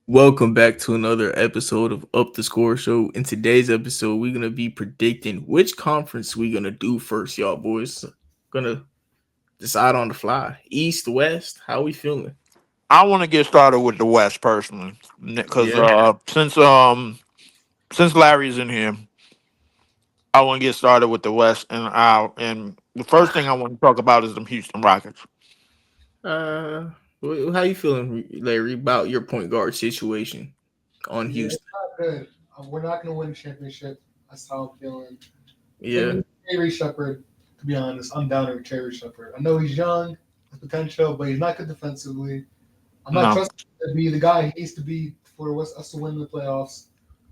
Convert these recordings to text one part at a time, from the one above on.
Welcome back to another episode of Up the Score Show. In today's episode, we're gonna be predicting which conference we're gonna do first, y'all boys. Gonna decide on the fly. East, West. How we feeling? I want to get started with the West personally, because Yeah. since Larry's in here, I want to get started with the West, and the first thing I want to talk about is the Houston Rockets. Uh, how you feeling, Larry, about your point guard situation on Yeah, it's Houston? not good. We're not going to win a championship. That's how I'm feeling. And Yeah. with Cherry Shepard, to be honest, I'm down with Cherry Shepard. I know he's young, has potential, but he's not good defensively. I'm not No, trusting him to be the guy he needs to be for us to win the playoffs.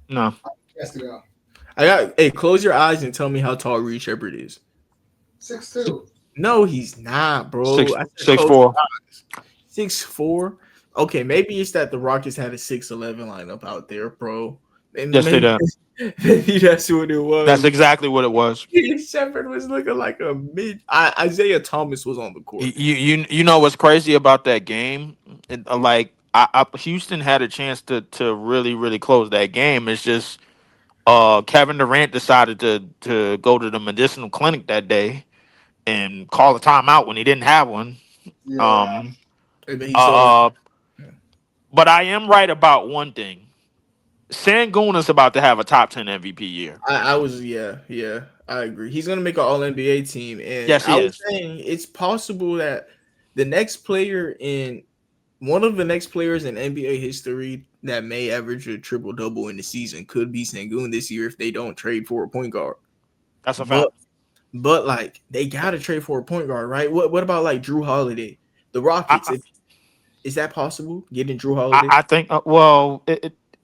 no, He has to go. I got. Hey, close your eyes and tell me how tall Reed Shepard is. 6'2". No, he's not, bro. six I said six close four. 6'4". Okay, maybe it's that the Rockets had a 6'11" lineup out there, bro. And Yes, they maybe did. maybe that's what it That's was. exactly what it was. Shepard was looking like a mid. Isaiah Thomas was on the court. You know what's crazy about that game? Houston had a chance to really close that game. It's just Kevin Durant decided to go to the medicinal clinic that day and call a timeout when he didn't have one. Yeah. Um, And then he saw the. uh, but I am right about one thing. Sangoon is about to have a top 10 MVP year. I was yeah, I agree. He's gonna make an All NBA team, and Yes, I he was is. saying it's possible that the next player in one of the next players in NBA history that may average a triple double in the season could be Sangoon this year if they don't trade for a point guard. That's a But fact. like they gotta trade for a point guard, right? What about like Drew Holiday? The I Rockets, is that possible? Getting Drew I, Holiday? I think well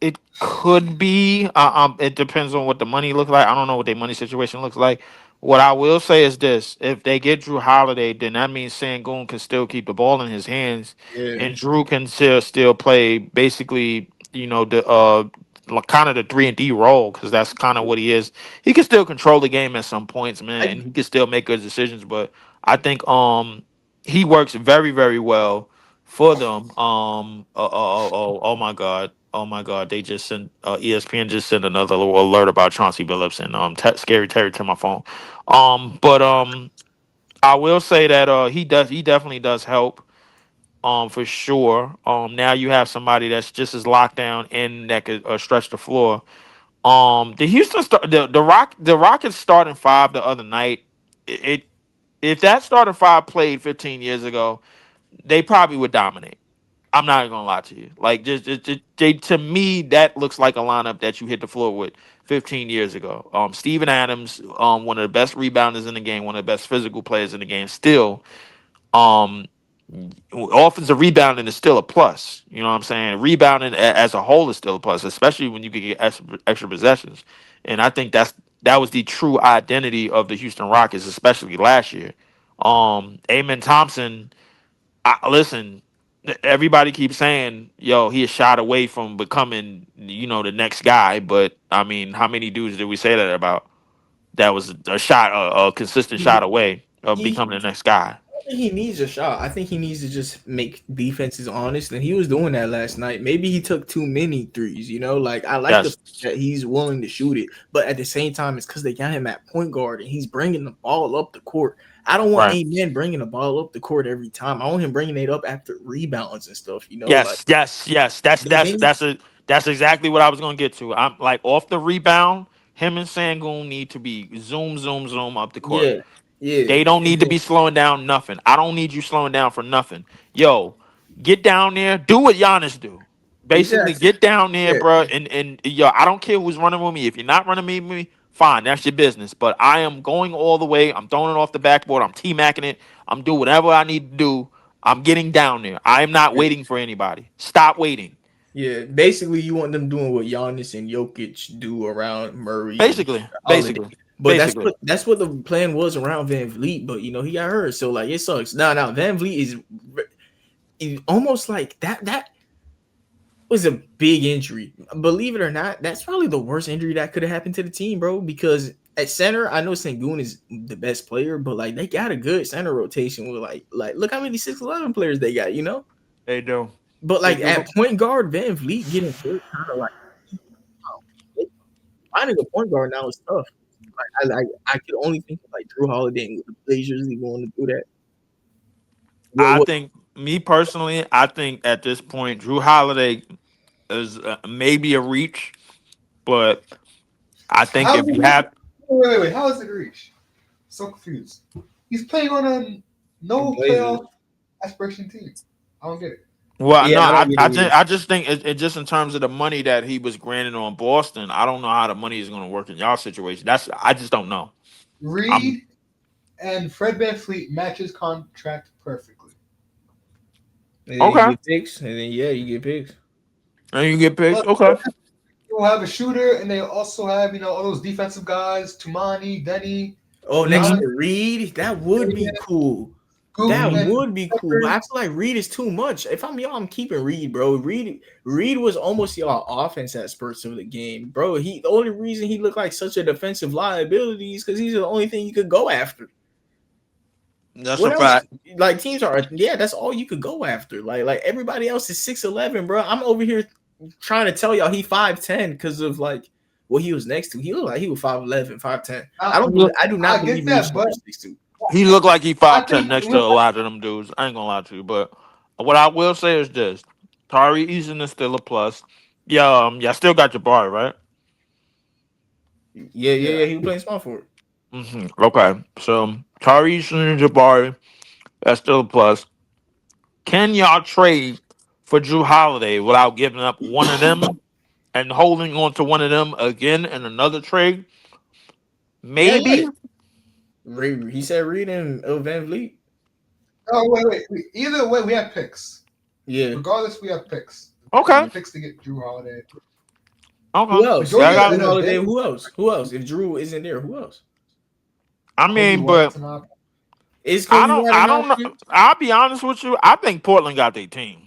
it could be. It depends on what the money looks like. I don't know what their money situation looks like. What I will say is this: if they get Drew Holiday, then that means Sangoon can still keep the ball in his hands, Yeah. and Drew can still play basically, the kind of the 3-and-D role, because that's kind of what he is. He can still control the game at some points, man, I and he can still make good decisions. But I think he works very well for them. Oh my god. Oh my God! They just sent ESPN just sent another little alert about Chauncey Billups and Scary Terry to my phone. But I will say that he definitely does help for sure. Now you have somebody that's just as locked down and that could stretch the floor. The Houston the Rockets starting five the other night. It if that starting five played 15 years ago, they probably would dominate. I'm not gonna lie to you. Like to me, that looks like a lineup that you hit the floor with 15 years ago. Steven Adams, one of the best rebounders in the game, one of the best physical players in the game. Still, um, offensive rebounding is still a plus. You know what I'm saying? Rebounding as a whole is still a plus, especially when you can get extra possessions. And I think that was the true identity of the Houston Rockets, especially last year. Amen Thompson, listen, everybody keeps saying, "Yo, he is shot away from becoming, the next guy." But I mean, how many dudes did we say that about? That was a shot, a consistent shot away of he becoming the next guy. he needs a shot. I think he needs to just make defenses honest, and he was doing that last night. Maybe he took too many threes. Like I like the Yes, fact that he's willing to shoot it, but at the same time, it's because they got him at point guard and he's bringing the ball up the court. I don't want right. Amen bringing the ball up the court every time. I want him bringing it up after rebounds and stuff. Like Yes. That's they, that's they that's a that's exactly what I was gonna get to. I'm like off the rebound. Him and Sangoon need to be zoom up the court. yeah, yeah, They don't and need to then- be slowing down nothing. I don't need you slowing down for nothing. Yo, get down there, do what Giannis do. Basically, exactly. get down there, Yeah, bro. And yo, I don't care who's running with me. If you're not running with me, fine, that's your business. But I am going all the way. I'm throwing it off the backboard. I'm T-macking it. I'm doing whatever I need to do. I'm getting down there. I am not waiting for anybody. Stop waiting. yeah. Basically, you want them doing what Giannis and Jokic do around Murray and Basically, Holiday. basically, But that's basically. what the plan was around Van Vliet. But he got hurt, so like it sucks. Now Van Vliet is almost like that was a big injury. Believe it or not, that's probably the worst injury that could have happened to the team, bro. Because at center, I know Sengun is the best player, but like they got a good center rotation with like look how many 6'11" players they got. They do. But like Drew, at point guard, Van Vliet getting hurt kind of like finding a point guard now is tough. I could only think of like Drew Holiday and the Blazers even want to do that. I What think me personally, I think at this point, Drew Holiday is maybe a reach, but I think How if is you it? have Wait. How is it reach? So confused. He's playing on a no Blazers? playoff aspiration team. I don't get it. well, no, Yeah, I don't get it either. I just think it just in terms of the money that he was granted on Boston. I don't know how the money is going to work in y'all situation. I just don't know. I'm Reed and Fred VanVleet match his contract perfectly. And then you okay, get picks, and then yeah, you get picks. and you get picked. But Okay, you'll have a shooter, and they also have all those defensive guys: Tumani, Denny, Oh, next Mhm. Giannis, to Reed, that would be cool. Goot, That Mhm. and would be cool. But I feel like Reed is too much. If I'm y'all, I'm keeping Reed, bro. Reed was almost y'all offense at spurts of the game, bro. The only reason he looked like such a defensive liability is because he's the only thing you could go after. That's What a else? fact. Like teams are, yeah, that's all you could go after. Like everybody else is 6'11", bro. I'm over here trying to tell y'all he 5'10" because of like what he was next to. He looked like he was 5'11", 5'10". I do not I get believe he that, was but 6'2". He looked like he I 5'10" think next to a lot of them dudes. I ain't gonna lie to you, but what I will say is this: Tari Eason is still a plus. Yeah, yeah, still got Jabari, right? yeah. He was playing small forward. Okay, so Tari Eason and Jabari, that's still a plus. Can y'all trade for Drew Holiday without giving up one of them and holding on to one of them again in another trade? Yeah. Maybe. He said Reed and Van Vliet. Oh wait. Either way, we have picks. Yeah. Regardless, we have picks. Okay. Picks to get Drew Holiday. Who Okay. else? Yeah, Majority I If of got. Drew them have Holiday, been who else? Who else? If Drew isn't there, who else? I Kobe mean, but White's an option. Is Kobe White I an don't know. option? I'll be honest with you. I think Portland got their team.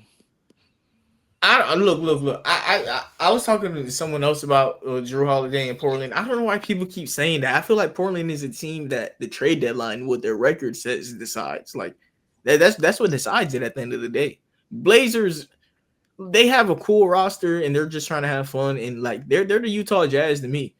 Look. I was talking to someone else about Drew Holiday in Portland. I don't know why people keep saying that. I feel like Portland is a team that the trade deadline, what their record says, decides. Like that's what decides it at the end of the day. Blazers, they have a cool roster and they're just trying to have fun and like they're the Utah Jazz to me.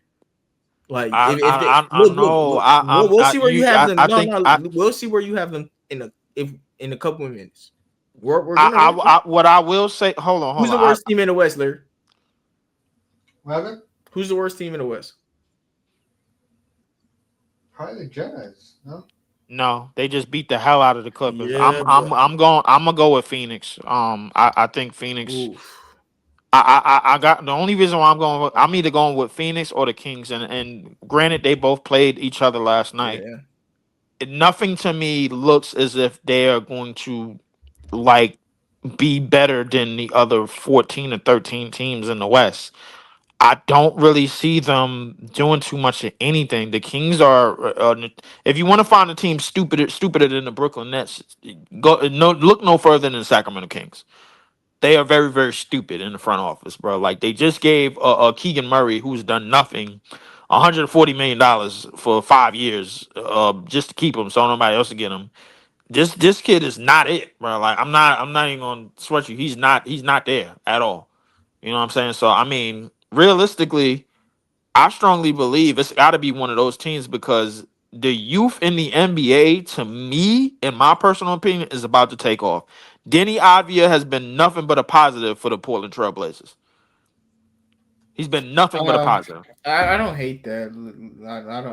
Like if they I know. we'll see where you have them. I No, think no, we'll see where you have them in a couple of minutes. We're gonna rank them. what I will say. Hold Who's the on. worst team in the West, Larry? What happened? Who's the worst team in the West? Probably the Jazz. No. No, they just beat the hell out of the Clippers. Yeah, but I'm gonna go with Phoenix. I think Phoenix. oof. I got the only reason why I'm either going with Phoenix or the Kings, and granted they both played each other last night. Yeah. Nothing to me looks as if they are going to like be better than the other 14 or 13 teams in the West. I don't really see them doing too much of anything. The Kings are, if you want to find a team stupider than the Brooklyn Nets, look no further than the Sacramento Kings. They are very, very stupid in the front office, bro. Like they just gave Keegan Murray, who's done nothing, $140 million for 5 years, just to keep him, so nobody else to get him. This kid is not it, bro. Like I'm not even gonna sweat you. He's not there at all. You know what I'm saying? So I mean, realistically, I strongly believe it's got to be one of those teams because the youth in the NBA, to me, in my personal opinion, is about to take off. Denny Avia has been nothing but a positive for the Portland Trailblazers. He's been nothing but a Um, positive. I don't hate that.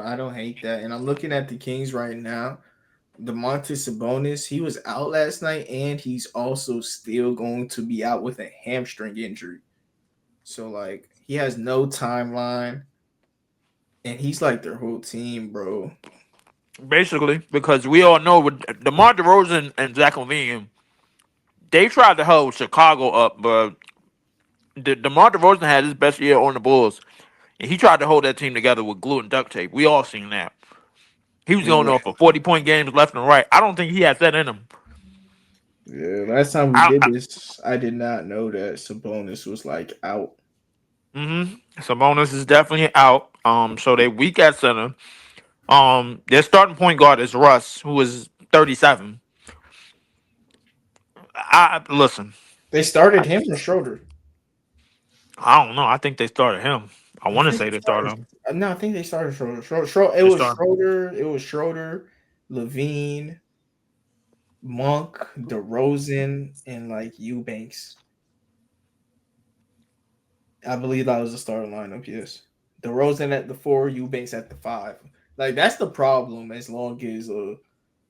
I don't hate that. And I'm looking at the Kings right now. DeMontis Sabonis, he was out last night, and he's also still going to be out with a hamstring injury. So like he has no timeline, and he's like their whole team, bro. Basically, because we all know with DeMar DeRozan and Zach LaVine, they tried to hold Chicago up, but DeMar DeRozan had his best year on the Bulls, and he tried to hold that team together with glue and duct tape. We all seen that. He was going Yeah, off for 40-point games left and right. I don't think he has that in him. last time we did this, I did not know that Sabonis was like out. Sabonis is definitely out. So they weak at center. Their starting point guard is Russ, who is 37. I listen. They started him or Schroeder? I don't know. I think they started him. I I want to think say they they started started. him. No, I think they started Schroeder. Schroeder. It They was started. Schroeder. It was Schroeder, Levine, Monk, DeRozan, and like Eubanks. I believe that was the starting lineup. Yes, DeRozan at the 4, Eubanks at the 5. Like that's the problem. As long as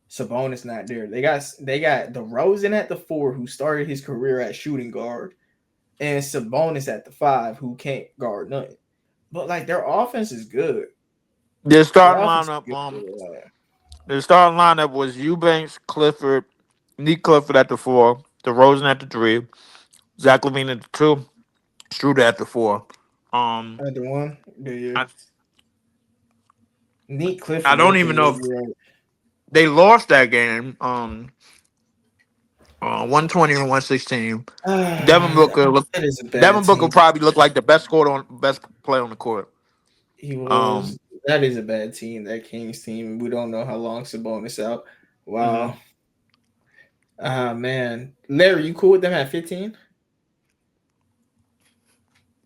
Sabonis not there, they got DeRozan at the 4, who started his career at shooting guard, and Sabonis at the 5, who can't guard nothing. But like their offense is good. Their Their starting offense is lineup. good. Yeah. Their starting lineup was Eubanks, Clifford, Nick Clifford at the 4, DeRozan at the 3, Zach Levine at the 2, Schroeder at the 4. Um, At the 1, yeah. I, Neat I Clifford. don't Okay, even know yeah, if you're right. they lost that game. 120 and 116. Devin Booker look. That is a bad Devin Booker team. probably looked like the best player on the court. He was. Um, That is a bad team. That Kings team. We don't know how long Sabonis out. mhm. Wow. Ah man, Larry, you cool with them at 15?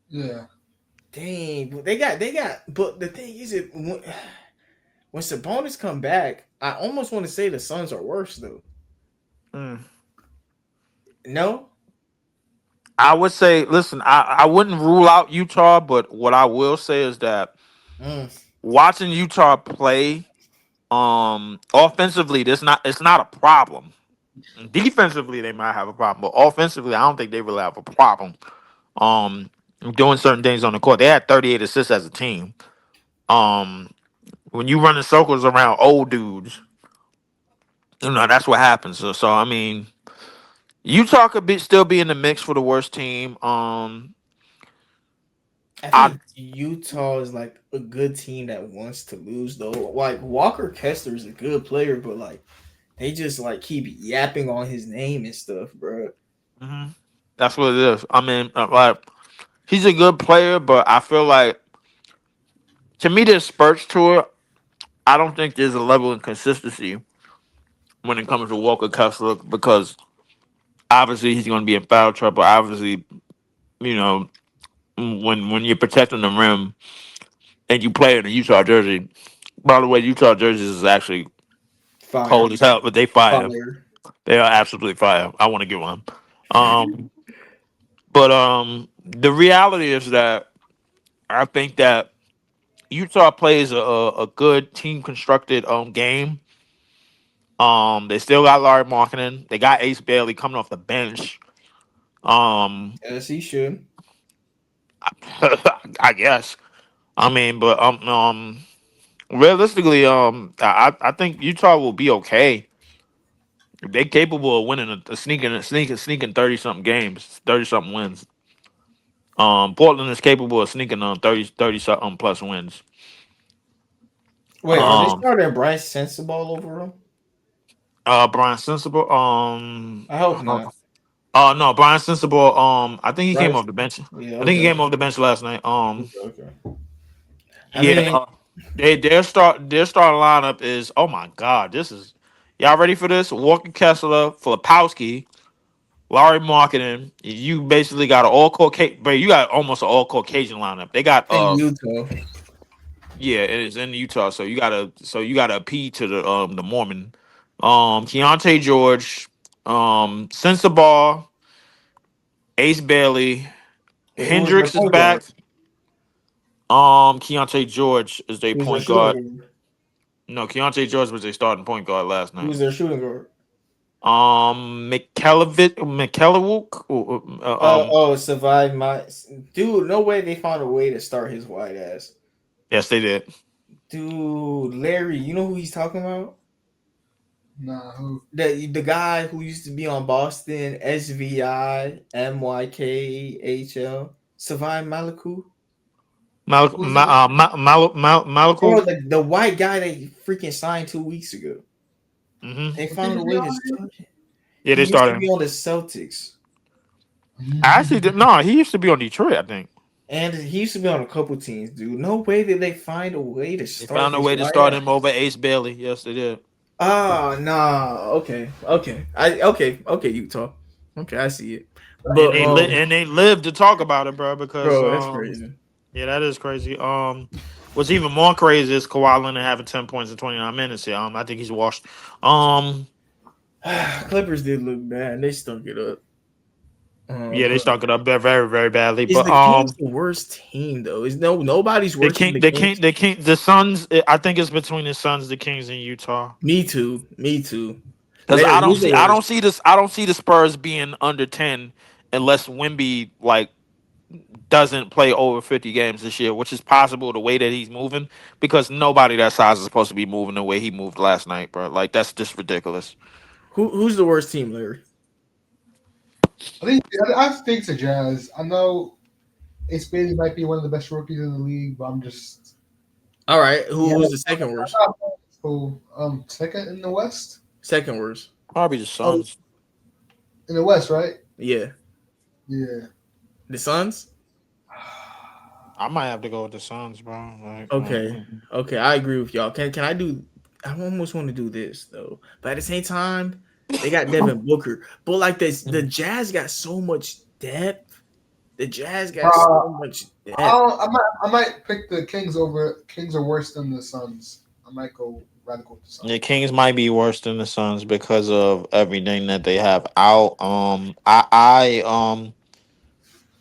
Yeah. Dang, but they got. But the thing is, when Sabonis come back, I almost want to say the Suns are worse though. Mm. No. I would say, listen, I wouldn't rule out Utah, but what I will say is that Mm. watching Utah play, offensively, it's not a problem. Defensively, they might have a problem, but offensively, I don't think they really have a problem. Um, doing certain things on the court. They had 38 assists as a team. Um, when you run in circles around old dudes, that's what happens. So I mean, Utah could still be in the mix for the worst team. I I think Utah is like a good team that wants to lose though. Like Walker Kessler is a good player, but like they just like keep yapping on his name and stuff, bro. mhm. That's what it is. I mean, like he's a good player, but I feel like to me there's spurts to it. I don't think there's a level of consistency when it comes to Walker Kessler because obviously he's going to be in foul trouble. Obviously, you know when you're protecting the rim and you play in a Utah jersey. By the way, Utah jerseys is actually Fire, cold as hell, but they fire. fire. They are absolutely fire. I want to get one. Um, but the reality is that I think that Utah plays a good team constructed game. They still got Larry Markkinen. They got Ace Bailey coming off the bench. Um, Yes, he should. I guess. I mean, but realistically, I think Utah will be okay. They're capable of winning a sneaking 30 something games, 30 something wins. Portland is capable of sneaking on 30 something plus wins. Wait, are they Um, starting Bryce Sensabaugh over him? Brian Sensible. I hope not. No, Brian Sensible. I think he came Bryce, off the bench. yeah, I think he okay, came off the bench last night. okay. I Yeah. mean, Their starting lineup is, oh my god, this is y'all ready for this? Walker Kessler, Filipowski, Larry Marketing. You basically got an all Caucasian, but you got almost an all Caucasian lineup. They got in Utah, yeah, it is in Utah, so you gotta appeal to the Mormon. Keontae George, Sensabaugh, Ace Bailey, who was their Hendricks is point guard? back. Keontae George is their Who was their point shooting guard. guard? No, Keontae George was their starting point guard last Who night. was their shooting guard? McKellarwook. Survive my dude. No way they found a way to start his white ass. Yes, they did. Dude, Larry, you know who he's talking about? Nah, who? The guy who used to be on Boston, SVI, MYKHL, Savai Malaku. Who's that? Bro, Malaku. the white guy that you freaking signed 2 weeks ago. They What team found is a he way to on start him. Yeah, He they used to started be him. on the Celtics. I actually did no. He used to be on Detroit, I think. And he used to be on a couple teams, dude. No way did they find a way to They start found a his way to white start ass. him over Ace Bailey. Yes, they did. Ah, nah. Okay. Utah. Okay, I see it. And But they live to talk about it, bro. Because bro, that's crazy. yeah, that is crazy. What's even more crazy is Kawhi Leonard having 10 points in 29 minutes. Yeah, I think he's washed. Clippers did look bad. They stunk it up. Yeah, they But stunk it up very, very badly. is But the Kings the worst team though? Is nobody's worse than the Kings? the Suns. I think it's between the Suns, the Kings, and Utah. Me too. Me too. Because Larry, who's the I worst? don't see this. I don't see the Spurs being under 10 unless Wemby like doesn't play over 50 games this year, which is possible the way that he's moving. Because nobody that size is supposed to be moving the way he moved last night, bro. Like that's just ridiculous. Who's the worst team, Larry? I think it's the Jazz. I know Ace Bailey might be one of the best rookies in the league, but I'm just All right. Who's the second worst? so second in the West. Second worst. Probably the Suns. In the West, right? Yeah. Yeah. The Suns? I might have to go with the Suns, bro. Like, Okay. Okay, I agree with y'all. Can I do I almost want to do this though. But at the same time, they got Devin Booker. But like this, the Jazz got so much depth. The Jazz got so much depth. I might pick the Kings over. Kings are worse than the Suns. I might go radical with the Suns. The Kings might be worse than the Suns because of everything that they have out. I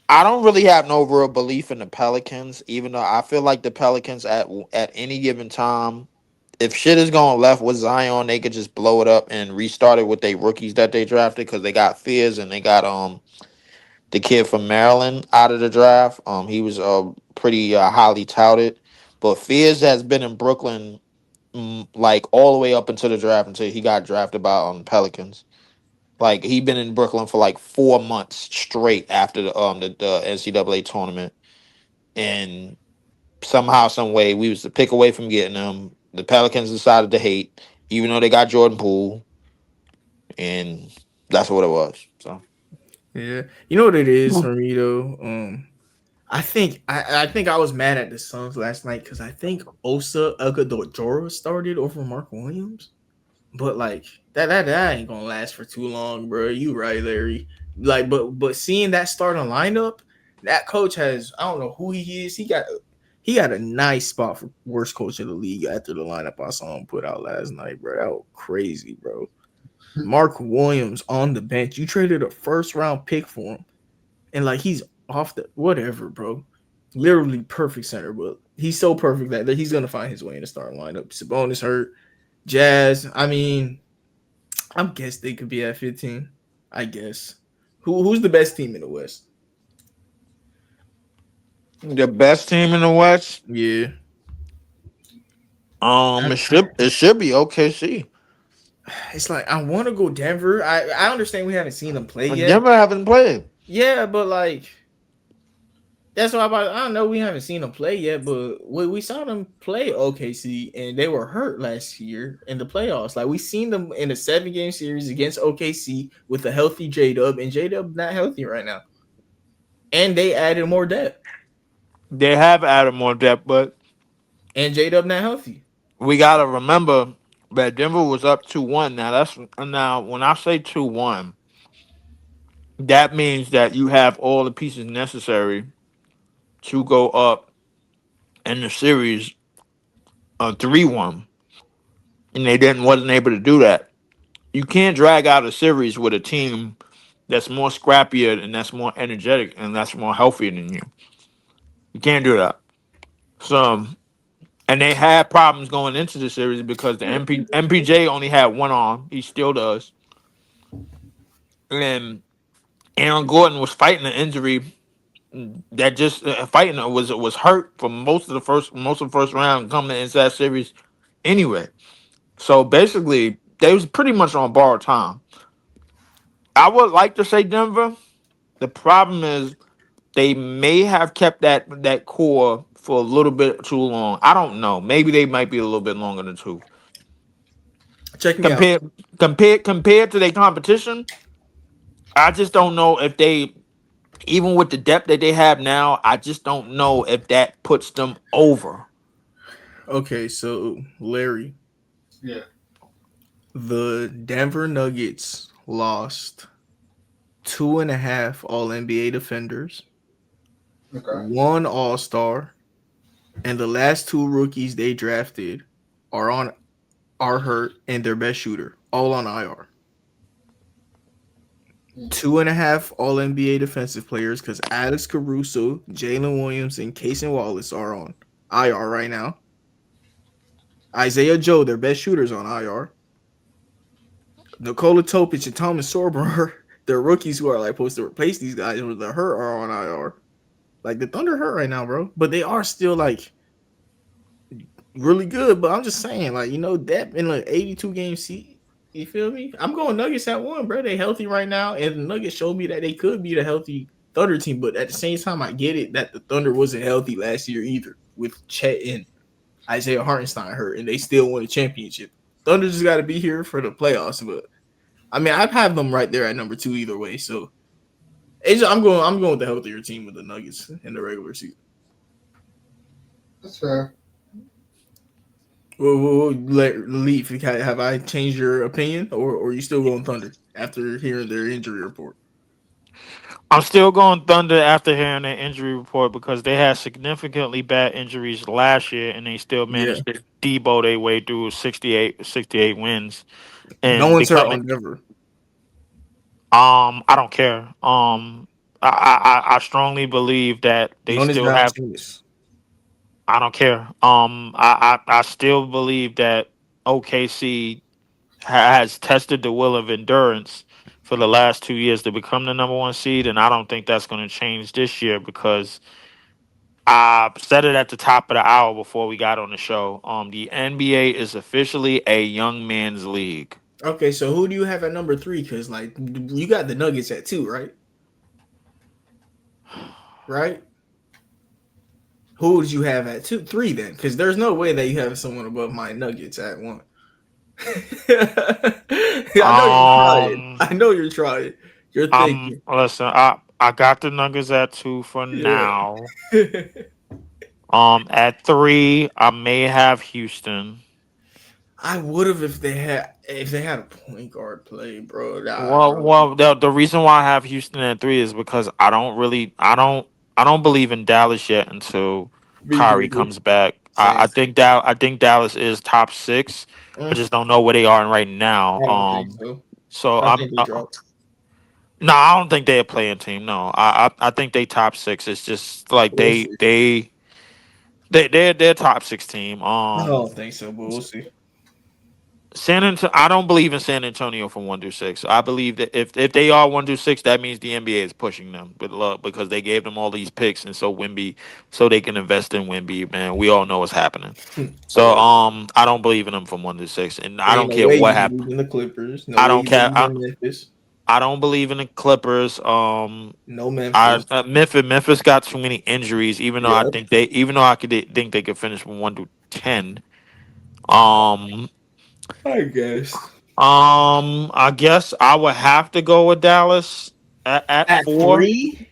don't really have no real belief in the Pelicans, even though I feel like the Pelicans at any given time, if shit is going left with Zion, they could just blow it up and restart it with their rookies that they drafted because they got Fears and they got the kid from Maryland out of the draft. He was pretty highly touted, but Fears has been in Brooklyn like all the way up until the draft until he got drafted by Pelicans. Like he been in Brooklyn for like 4 months straight after the NCAA tournament, and somehow, some way, we was to pick away from getting them. The Pelicans decided to hate, even though they got Jordan Poole, and that's what it was. So Yeah. You know what it is for me though? I think I was mad at the Suns last night because I think Osa Agudora started over Mark Williams. But like that ain't gonna last for too long, bro. You right, Larry. Like, but seeing that starting lineup, that coach has I don't know who he is. He got a nice spot for worst coach of the league after the lineup I saw him put out last night, bro. That was crazy, bro. Mark Williams on the bench. You traded a first round pick for him, and like he's off the whatever, bro. Literally perfect center, but he's so perfect that he's gonna find his way in the starting lineup. Sabonis hurt. Jazz, I mean, I guess they could be at 15. I guess. Who's the best team in the West? the best team in the West, Yeah. it should be OKC. It's like I want to go Denver. I understand we haven't seen them play yet. Denver haven't played. Yeah, but like that's why I don't know. We haven't seen them play yet, but we saw them play OKC, and they were hurt last year in the playoffs. Like we seen them in a 7-game series against OKC with a healthy J-Dub, and J-Dub not healthy right now. And they added more depth. They have added more depth, but And J-Dub not healthy. we gotta remember that Denver was up 2-1. Now when I say 2-1, that means that you have all the pieces necessary to go up in the series 3-1, and they wasn't able to do that. You can't drag out a series with a team that's more scrappier and that's more energetic and that's more healthier than you. You can't do that. So, and they had problems going into the series because the MPJ only had one arm. He still does. And Aaron Gordon was fighting an injury that just fighting was hurt for most of the first round coming into that series anyway. So basically, they was pretty much on borrowed time. I would like to say Denver. The problem is they may have kept that core for a little bit too long. I don't know. Maybe they might be a little bit longer than 2. Check me out. Compared to their competition, I just don't know if they, even with the depth that they have now, I just don't know if that puts them over. Okay, so Larry, Yeah. the Denver Nuggets lost 2.5 All NBA defenders, Okay. one All Star, and the last two rookies they drafted are on are hurt and their best shooter, all on IR. 2.5 All NBA defensive players because Alex Caruso, Jalen Williams, and Casey Wallace are on IR right now. Isaiah Joe, their best shooters, on IR. Nikola Topic and Thomas Sorber, their rookies who are like supposed to replace these guys with the hurt are on IR. Like the Thunder hurt right now, bro, but they are still like really good. But I'm just saying, like that in like 82 game season. You feel me? I'm going Nuggets at one, bro. They healthy right now, and the Nuggets showed me that they could be the healthy Thunder team. But at the same time, I get it that the Thunder wasn't healthy last year either, with Chet and Isaiah Hartenstein hurt, and they still won a championship. Thunder just got to be here for the playoffs. But I mean, I'd have them right there at number 2 either way. So I'm going with the healthier team with the Nuggets in the regular season. That's fair. We'll let Leaf. Have I changed your opinion, or are you still going Thunder after hearing their injury report? I'm still going Thunder after hearing their injury report because they had significantly bad injuries last year and they still Yeah, managed to debo their way through 68 wins no and one's hurt becoming. on Denver. I don't care. I strongly believe that they Jonas still have. Valanciunas. I don't care. I still believe that OKC has tested the will of endurance for the last 2 years to become the number one seed, and I don't think that's going to change this year because I said it at the top of the hour before we got on the show. The NBA is officially a young man's league. Okay, so who do you have at number 3? Because like you got the Nuggets at 2, right? Right. Who would you have at 3 then? Because there's no way that you have someone above my Nuggets at 1. Um, I know you're trying. You're thinking. listen, I got the Nuggets at 2 for Yeah. now. At 3, I may have Houston. I would have if they had a point guard play, bro. Well, the reason why I have Houston at 3 is because I don't believe in Dallas yet until Me Kyrie neither. comes back. Same. I think Dallas is top 6. I just don't know where they are right now. I don't think so. So I think they dropped. no, I don't think they're a playing team. No, I think they top 6. It's just like We'll see. they're top 6 team. I don't think so, but we'll see. I don't believe in San Antonio from 1 through 6. I believe that if they are 1 through 6, that means the NBA is pushing them with love because they gave them all these picks, and so they can invest in Wemby. Man, we all know what's happening. So I don't believe in them from 1 through 6, and I Ain't don't no care way what you happens. believe in the Clippers. No I way don't you care. believe in Memphis. I don't believe in the Clippers. No Memphis. Memphis got too many injuries. Yeah, Even though I could think they could finish from 1 through 10. Um, I guess. I guess I would have to go with Dallas at At 4. 3?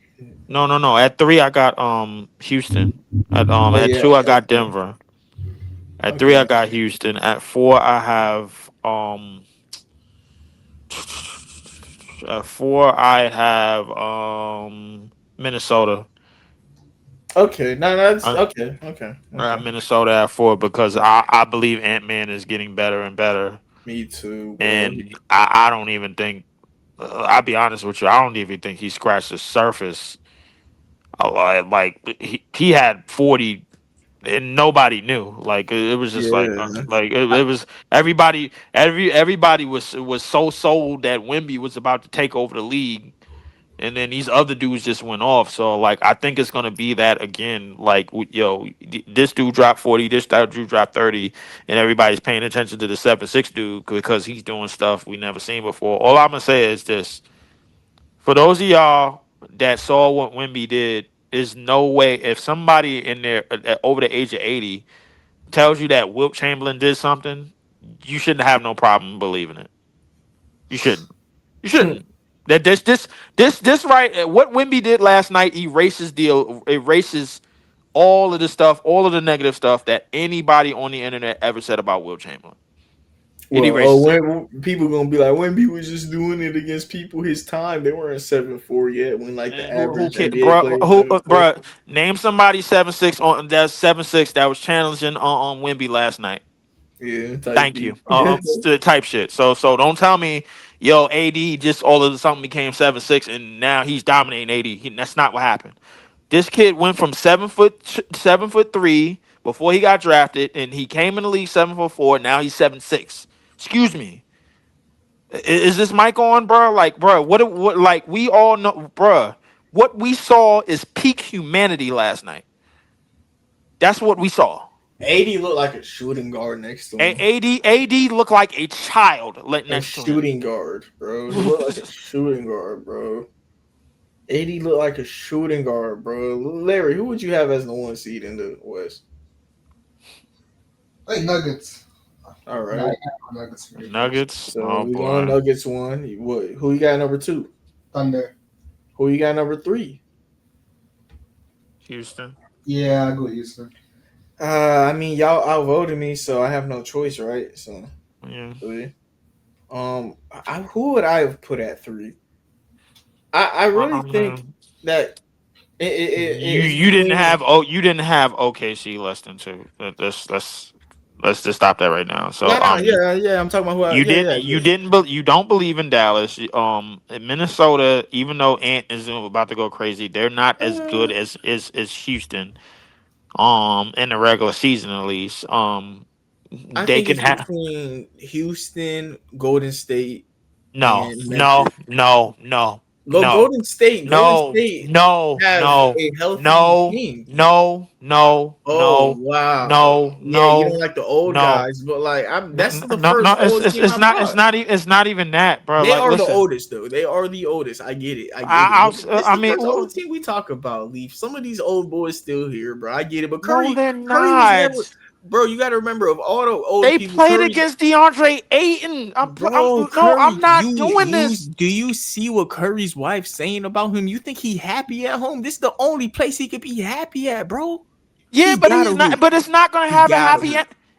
No. At 3, I got Houston. Oh At yeah. 2, I got Denver. At 3, I Okay. got Houston. At 4, I have At 4, I have Minnesota. Okay. No, that's I, okay. Okay. I have Okay. Minnesota at 4 because I believe Ant-Man is getting better and better, Me too, bro. and I don't even think. I'll be honest with you. I don't even think he scratched the surface. Like he had 40 and nobody knew. Like it was just Yeah. it was everybody was so sold that Wemby was about to take over the league, and then these other dudes just went off. So like I think it's gonna be that again. Like this dude dropped 40, this dude dropped 30, and everybody's paying attention to the 7'6" dude because he's doing stuff we never seen before. All I'm gonna say is this: for those of y'all that saw what Wemby did, there's no way if somebody in there over the age of 80 tells you that Wilt Chamberlain did something, you shouldn't have no problem believing it. You shouldn't. You shouldn't. That this right. What Wemby did last night erases all of the stuff, all of the negative stuff that anybody on the internet ever said about Wilt Chamberlain. It Well, erases it. when people gonna be like, Wemby was just doing it against people his time. They weren't 7'4" yet. When like the Man, who average cares, NBA bro? player is Who, 7'4". bro? Name somebody 7'6" on that's 7'6" that was challenging on Wimby last night. Yeah, type Thank you. beat. Type shit. So don't tell me, yo, AD just all of a sudden became 7'6" and now he's dominating AD. That's not what happened. This kid went from 7'3" before he got drafted, and he came in the league 7'4". Now he's 7'6". Excuse me. Is this mic on, bro? Like, bro, what? Like, we all know, bro. What we saw is peak humanity last night. That's what we saw. AD looked like a shooting guard next to him. AD looked like a child A next to him. shooting guard, bro. He looked like a shooting guard, bro. AD looked like a shooting guard, bro. Larry, who would you have as the 1 seed in the West? Like Nuggets. All No, right. I got Nuggets for me. Nuggets. So Oh we going boy. Nuggets 1. Who you got number 2? Thunder. Who you got number 3? Houston. Yeah, I go Houston. I mean, y'all outvoted me, so I have no choice, right? So, Yeah. who would I have put at 3? I really think mean, that you didn't have OKC less than 2. Let's just stop that right now. So yeah. I'm talking about who I you don't believe in Dallas. In Minnesota, even though Ant is about to go crazy, they're not as good as Houston. In the regular season at least. I They think can it's have between Houston, Golden State, no. and Memphis. Golden State have a healthy team. Oh wow, yeah, you don't like the old guys, but like that's the first oldest team I brought. It's not even that, bro. They Like, are the listen, oldest though. They are the oldest. I get it. But it's I the mean, first oldest team we talk about. Leaf. Some of these old boys still here, bro. I get it. But no, they're Curry was not. never. Bro, you got to remember of all the old They people. played against DeAndre Ayton. I'm not doing this. Do you see what Curry's wife saying about him? You think he happy at home? This is the only place he could be happy at, bro. Yeah, but he's not. But it's not going to have a happy.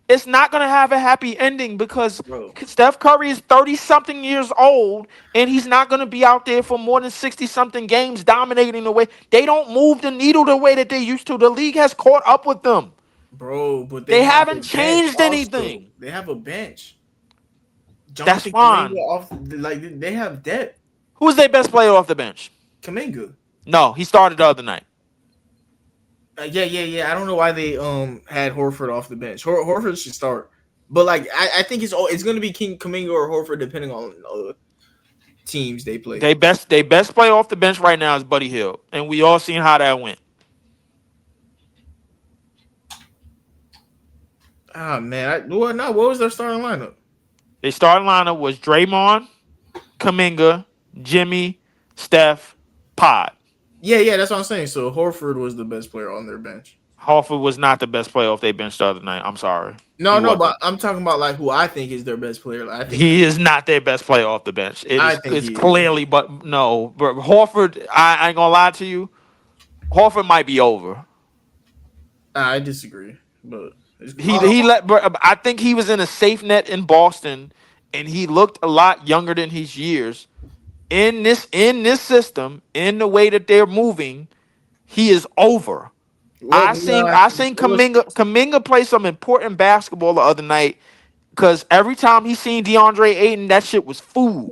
It's not going to have a happy ending because Steph Curry is 30-something years old, and he's not going to be out there for more than 60-something games dominating the way. They don't move the needle the way that they used to. The league has caught up with them. Bro, but they haven't changed anything. They have a bench. That's fine. They have depth. Who's their best player off the bench? Kuminga. No, he started the other night. Yeah. I don't know why they had Horford off the bench. Horford should start, but like I think it's going to be Kuminga or Horford depending on teams they play. They best player off the bench right now is Buddy Hield, and we all seen how that went. Ah man, what was their starting lineup? Their starting lineup was Draymond, Kuminga, Jimmy, Steph, Pod. Yeah, that's what I'm saying. So Horford was the best player on their bench. Horford was not the best player off their bench the other night. I'm sorry. No, but I'm talking about like who I think is their best player. I think he is not their best player off the bench. It's clearly, but no. But Horford, I ain't gonna lie to you. Horford might be over. I disagree, but I think he was in a safe net in Boston, and he looked a lot younger than his years. In this system, in the way that they're moving, he is over. I seen Kuminga play some important basketball the other night because every time he seen DeAndre Ayton, that shit was food.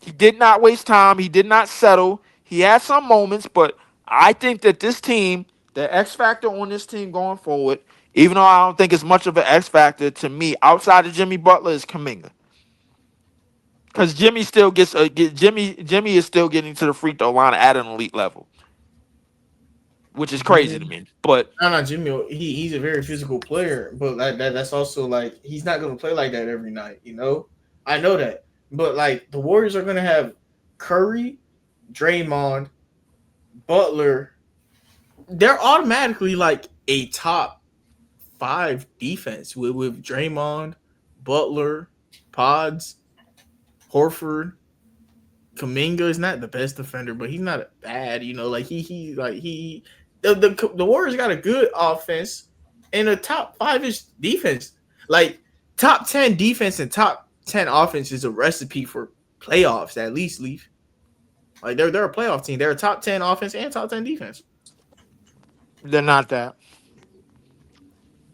He did not waste time. He did not settle. He had some moments, but I think that this team, the X factor on this team going forward, even though I don't think it's much of an X factor to me, outside of Jimmy Butler, is Kuminga. Because Jimmy still Jimmy is still getting to the free throw line at an elite level, which is crazy to me. But no, Jimmy, he's a very physical player, but that's also like he's not going to play like that every night. You know, I know that, but like the Warriors are going to have Curry, Draymond, Butler. They're automatically like a top 5 defense with Draymond, Butler, Pods, Horford. Kuminga is not the best defender, but he's not bad. You know, like the Warriors got a good offense and a top 5-ish defense. Like top 10 defense and top 10 offense is a recipe for playoffs, at least, Leaf. Like they're a playoff team. They're a top 10 offense and top 10 defense. They're not that.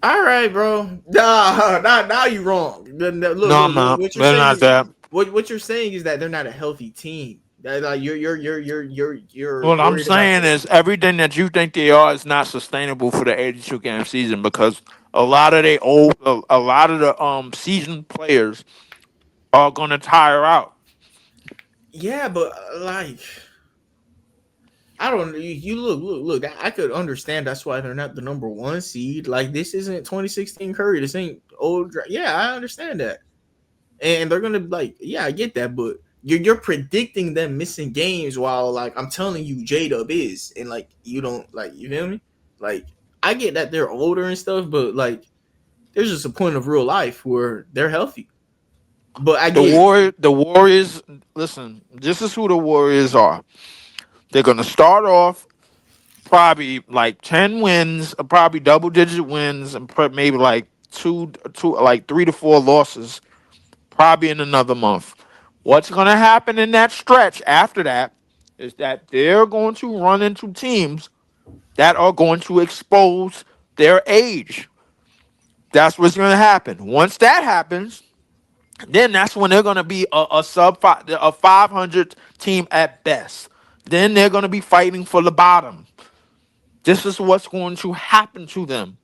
All right, bro. Nah, now you wrong. Look, No, I'm not. what you're They're saying not is, that. what you're saying is that they're not a healthy team. That like you're What I'm worried about saying is everything that you think they are is not sustainable for the 82 game season because a lot of a lot of the seasoned players are gonna tire out. yeah, but like I don't. You look. I could understand. That's why they're not the number one seed. Like this isn't 2016 Curry. This ain't old. Yeah, I understand that, and they're gonna like. Yeah, I get that, but you're predicting them missing games while like I'm telling you, J Dub is, and like you don't like. You feel me? Like I get that they're older and stuff, but like there's just a point of real life where they're healthy. But I get. The Warriors. Listen, this is who the Warriors are. They're gonna start off probably like 10 wins, probably double digit wins, and maybe like like 3 to 4 losses, probably in another month. What's going to happen in that stretch after that is that they're going to run into teams that are going to expose their age. That's what's going to happen. Once that happens, then that's when they're going to be a a 500 team at best. Then they're going to be fighting for the bottom. This is what's going to happen to them.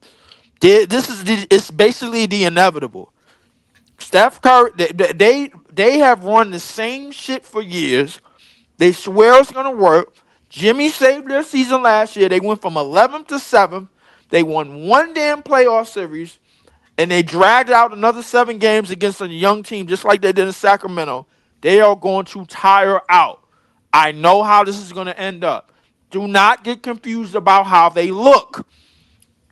It's basically the inevitable. Steph Curry, they have run the same shit for years. They swear it's gonna work. Jimmy saved their season last year. They went from 11th to 7th. They won one damn playoff series, and they dragged out another 7 games against a young team, just like they did in Sacramento. They are going to tire out. I know how this is going to end up. Do not get confused about how they look.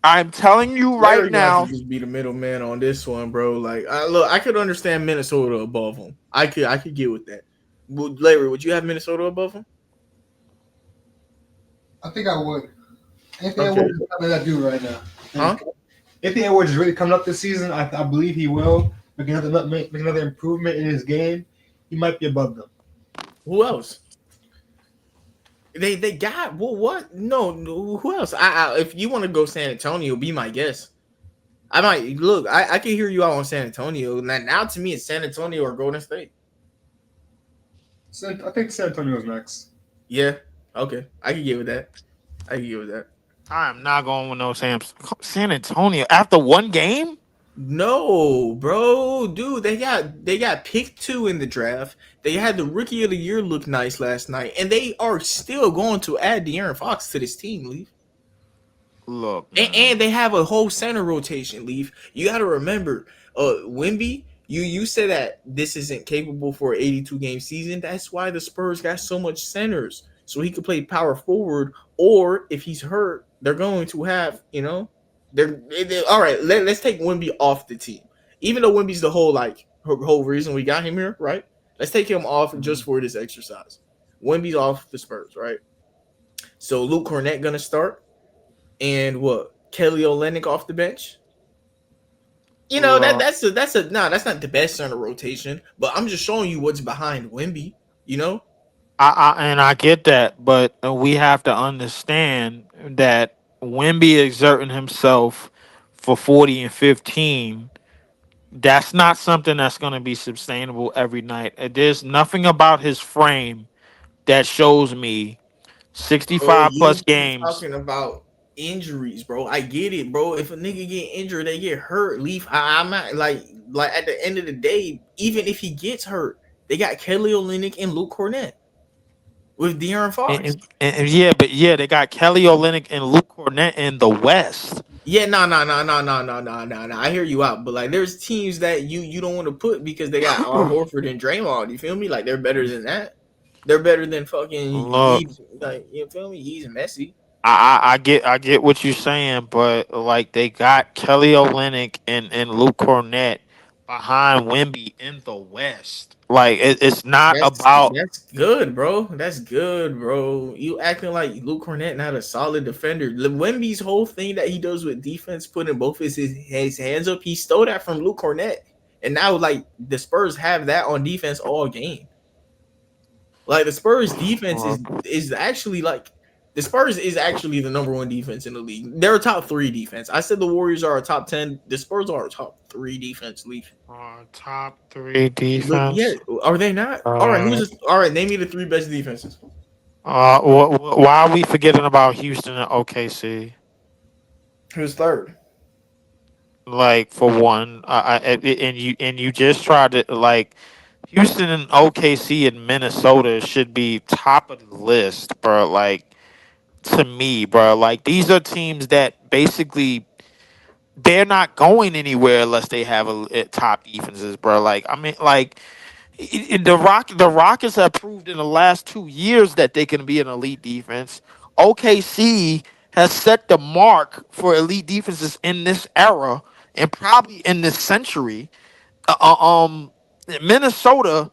I'm telling you right Larry gonna have now. to just be the middleman on this one, bro. Like, I could understand Minnesota above them. I could get with that. Larry, would you have Minnesota above them? I think I would. Anthony Okay. Edwards is something I do right now. Huh? Anthony Edwards is really coming up this season. I believe he will make another improvement in his game. He might be above them. Who else? They got what? No, who else? If you want to go San Antonio, be my guest. I might look. I can hear you out on San Antonio. Now to me, it's San Antonio or Golden State. I think San Antonio is next. Yeah. Okay. I can get with that. I can get with that. I am not going with no San Antonio after one game. No, bro, dude, they got picked 2 in the draft. They had the rookie of the year look nice last night, and they are still going to add De'Aaron Fox to this team, Leaf. Look, And they have a whole center rotation, Leaf. You got to remember, Wemby. You said that this isn't capable for an 82 game season. That's why the Spurs got so much centers, so he could play power forward. Or if he's hurt, they're going to have they're all right. Let's take Wemby off the team, even though Wemby's the whole reason we got him here, right? Let's take him off just for this exercise. Wemby's off the Spurs, right? So Luke Cornett gonna start, and what? Kelly Olynyk off the bench. Well, That's not the best center rotation, but I'm just showing you what's behind Wemby. You know, I get that, but we have to understand that Wemby exerting himself for 40 and 15. That's not something that's going to be sustainable every night. There's nothing about his frame that shows me bro, 65 plus you games. talking about injuries, bro. I get it, bro. If a nigga get injured, they get hurt. Leaf. I'm not like at the end of the day, even if he gets hurt, they got Kelly Olynyk and Luke Cornett with De'Aaron Fox. Yeah, they got Kelly Olynyk and Luke Cornett in the West. Yeah, no. I hear you out, but like, there's teams that you don't want to put because they got Al Horford and Draymond. You feel me? Like they're better than that. They're better than fucking. Look. Like you feel me? He's messy. I get what you're saying, but like they got Kelly Olynyk and Luke Cornett behind Wemby in the West. Like it's not about. That's good, bro. That's good, bro. You acting like Luke Cornett not a solid defender. Wemby's whole thing that he does with defense, putting both his hands up, he stole that from Luke Cornett. And now like the Spurs have that on defense all game. Like the Spurs defense is actually like the Spurs is actually the number one defense in the league. They're a top 3 defense. I said the Warriors are a top 10. The Spurs are a top 3 defense league. Top 3 Look, defense. yeah, are they not? All right, all right? Name me the 3 best defenses. Why are we forgetting about Houston and OKC? Who's third? Like for one, and you just tried to like Houston and OKC and Minnesota should be top of the list, bro. Like to me, bro. Like these are teams that basically they're not going anywhere unless they have a top defenses, bro. Like I mean, like the Rockets have proved in the last 2 years that they can be an elite defense. OKC has set the mark for elite defenses in this era and probably in this century. Minnesota,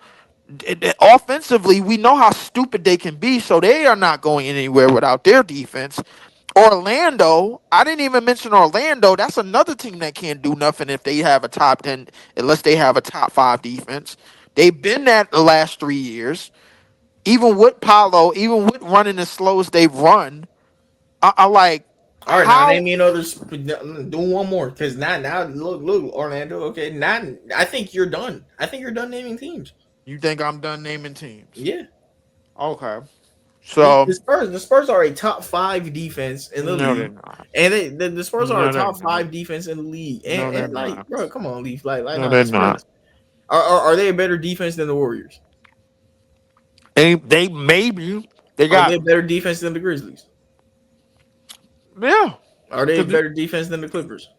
offensively, we know how stupid they can be, so they are not going anywhere without their defense. Orlando, I didn't even mention Orlando. That's another team that can't do nothing if they have a top 10, unless they have a top 5 defense. They've been that the last 3 years. Even with Paolo, even with running as slow as they've run, I like. All right, how, now name me another. Do one more, because now look, Orlando. Okay, now I think you're done. I think you're done naming teams. You think I'm done naming teams? Yeah. Okay. So the Spurs are a top 5 defense in the no, league, they're not. and the Spurs are a No, top they're 5 not. defense in the league. No, And, they're and like, not. bro, come on, Leaf. Like, No, they're not. Are they a better defense than the Warriors? They maybe they Are got they a better defense than the Grizzlies? yeah. Are they a better defense than the Clippers?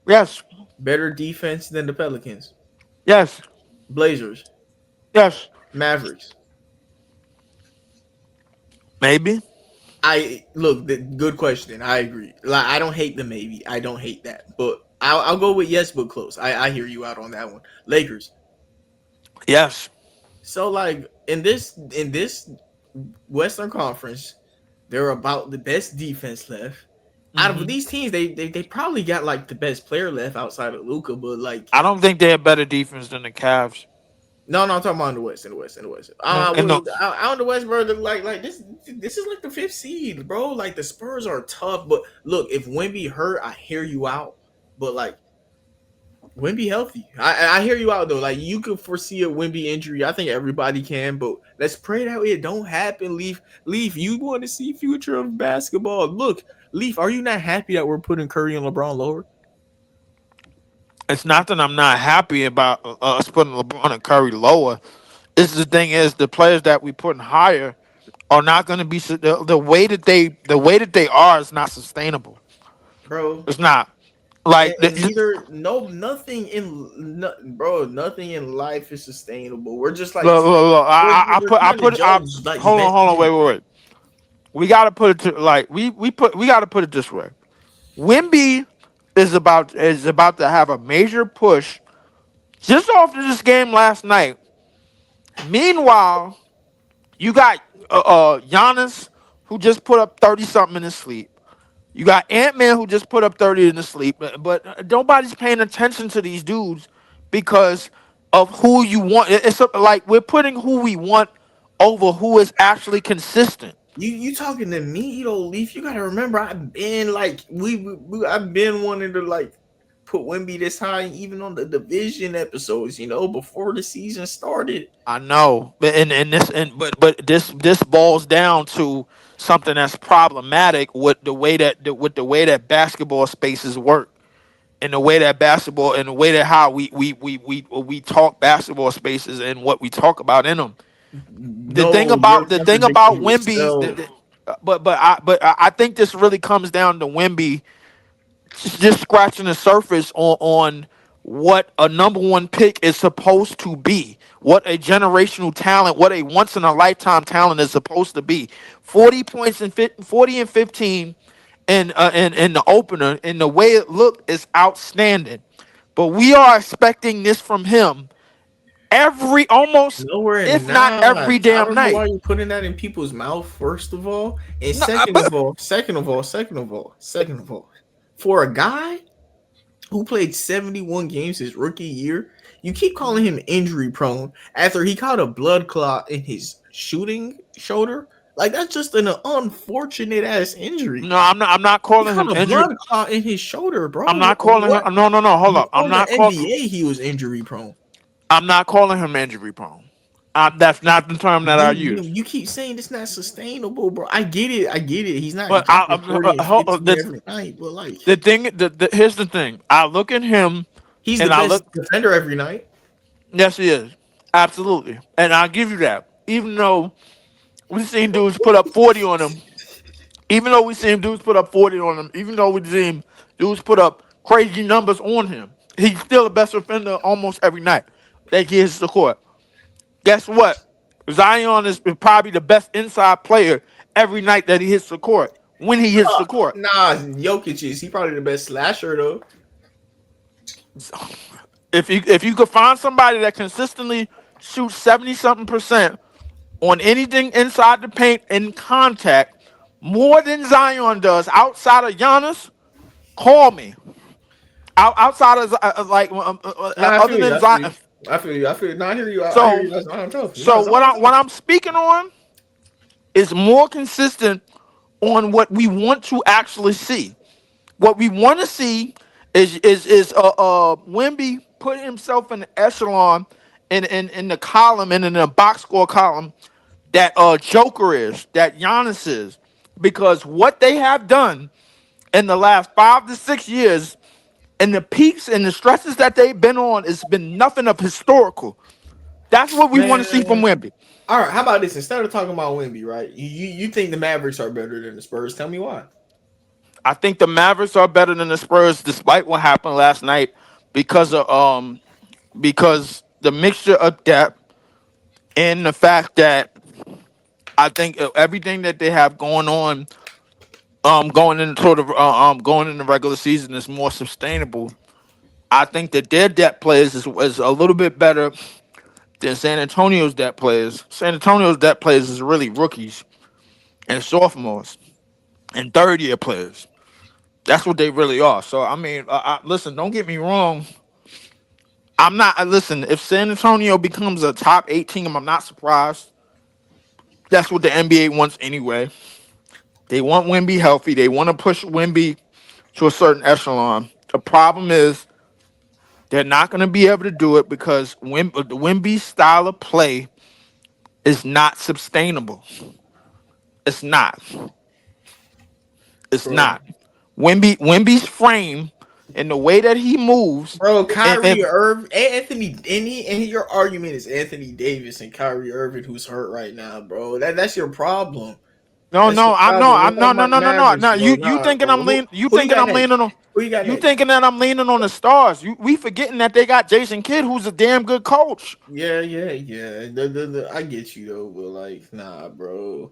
Yes. Better defense than the Pelicans? Yes. Blazers? Yes. Mavericks? Maybe. Good question. I agree. Like, I don't hate the maybe. I don't hate that, but I'll go with yes, but close. I hear you out on that one. Lakers. Yes. So like in this Western Conference, they're about the best defense left. Out of these teams, they probably got like the best player left outside of Luka, but like I don't think they have better defense than the Cavs. no, I'm talking about in the West. In the West. Out in the West, bro. Like this is like the 5th seed, bro. Like the Spurs are tough, but look, if Wemby hurt, I hear you out. But like Wemby healthy, I hear you out though. Like you could foresee a Wemby injury. I think everybody can, but let's pray that it don't happen. Leaf, you want to see future of basketball? Look, Leaf, are you not happy that we're putting Curry and LeBron lower? It's not that I'm not happy about us putting LeBron and Curry lower. It's the thing is the players that we putting higher are not going to be the way that they are is not sustainable, Bro. It's not like nothing in life is sustainable. We're just like look, I put like hold on, wait. We got to put it to like we got to put it this way. Wemby is about to have a major push just after this game last night. Meanwhile, you got Giannis who just put up 30 something in his sleep. You got Ant-Man who just put up 30 in his sleep, but nobody's paying attention to these dudes because of who you want. It's like we're putting who we want over who is actually consistent. You talking to me, though, Leaf? You gotta remember, I've been like I've been wanting to like put Wemby this high, even on the division episodes. Before the season started. I know, but this boils down to something that's problematic with the way that basketball spaces work, and the way that basketball and the way that how we talk basketball spaces and what we talk about in them. The thing about Wemby, but I think this really comes down to Wemby just scratching the surface on what a number one pick is supposed to be, what a generational talent, what a once in a lifetime talent is supposed to be. 40 points and 40 and 15 in the opener, and the way it looked is outstanding. But we are expecting this from him every not every damn I don't night. know why you're putting that in people's mouth, first of all, and second of all, for a guy who played 71 games his rookie year, You keep calling him injury prone after he caught a blood clot in his shooting shoulder. Like that's just an unfortunate ass injury. No, I'm not He calling him caught a injury. blood clot in his shoulder, bro. I'm not calling him. What? No, no, no. Hold up. Before the NBA, he was injury prone. I'm not calling him injury prone. That's not the term that I use. You keep saying it's not sustainable, bro. I get it. He's not But dropping 40 and 50 every night. But like here's the thing. I look at him. He's the best defender every night. Yes, he is. Absolutely. And I'll give you that. Even though we've seen dudes put up 40 on him. Even though we've seen dudes put up 40 on him. Even though we've seen dudes put up crazy numbers on him. He's still the best defender almost every night that he hits the court. Guess what? Zion is probably the best inside player every night that he hits the court. When he hits the court. Nah, Jokic is. He probably the best slasher though. If you could find somebody that consistently shoots 70-something% on anything inside the paint in contact more than Zion does outside of Giannis, call me. Outside of other than Zion. I feel you. Nah, I hear you. So what I'm speaking on is more consistent on what we want to actually see. What we want to see is Wemby put himself in the echelon in the column and in the box score column that Joker is, that Giannis is, because what they have done in the last 5 to 6 years and the peaks and the stresses that they've been on has been nothing of historical. That's what we want to see from Wemby. All right, how about this? Instead of talking about Wemby, right? You think the Mavericks are better than the Spurs? Tell me why. I think the Mavericks are better than the Spurs, despite what happened last night, because the mixture of depth and the fact that I think everything that they have going on, going in the regular season is more sustainable. I think that their depth players is a little bit better than San Antonio's depth players. San Antonio's depth players is really rookies and sophomores and third-year players. That's what they really are. So, I mean, listen, don't get me wrong. I'm not, listen, if San Antonio becomes a top 8 team, I'm not surprised. That's what the NBA wants anyway. They want Wemby healthy. They want to push Wemby to a certain echelon. The problem is they're not going to be able to do it because Wemby's style of play is not sustainable. It's not. It's not. Wemby's frame and the way that he moves, bro. Kyrie Irving, Anthony, and your argument is Anthony Davis and Kyrie Irving, who's hurt right now, bro. That's your problem. No. You thinking I'm leaning? You thinking I'm leaning on? You thinking that I'm leaning on the stars? We forgetting that they got Jason Kidd, who's a damn good coach. Yeah. I get you though, but like, nah, bro.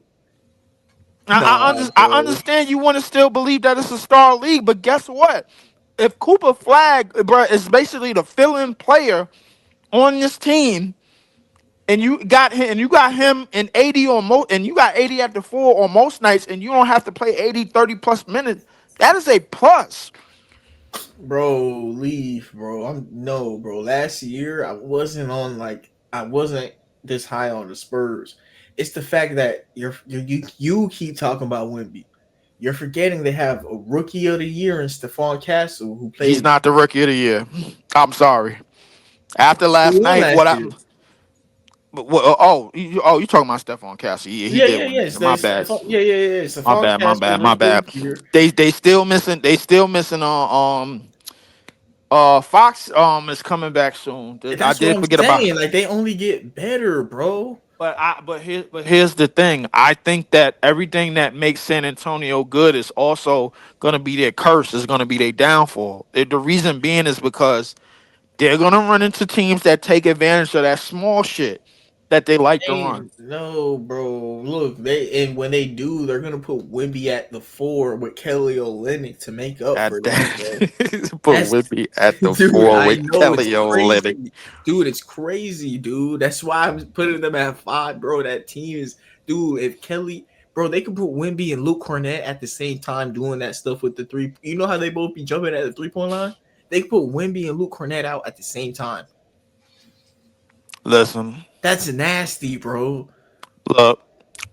I understand you want to still believe that it's a star league, but guess what? If Cooper Flag, bro, is basically the fill-in player on this team, and you got him in 80 or most, and you got 80 after 4 on most nights, and you don't have to play 80, 30 plus minutes, that is a plus. Bro, leave, bro. Bro. Last year I wasn't this high on the Spurs. It's the fact that you keep talking about Wemby. You're forgetting they have a rookie of the year in Stephon Castle who played. He's not the rookie of the year. I'm sorry. After last night, you talking about Stephon Castle? Yeah, he did. My bad. Yeah. My bad. They still missing. Fox is coming back soon. I did forget about. Like they only get better, bro. But here's the thing. I think that everything that makes San Antonio good is also gonna be their curse. Is gonna be their downfall. The reason being is because they're gonna run into teams that take advantage of that small shit that they like to run. No, bro. Look, when they do, they're gonna put Wemby at the 4 with Kelly Olynyk to make up for that. Put Wemby at the 4 with Kelly Olynyk. Dude, it's crazy, dude. That's why I'm putting them at 5, bro. That team is, dude. If Kelly, bro, they could put Wemby and Luke Cornett at the same time doing that stuff with the 3. You know how they both be jumping at the 3-point line? They could put Wemby and Luke Cornett out at the same time. Listen, That's nasty, bro. look,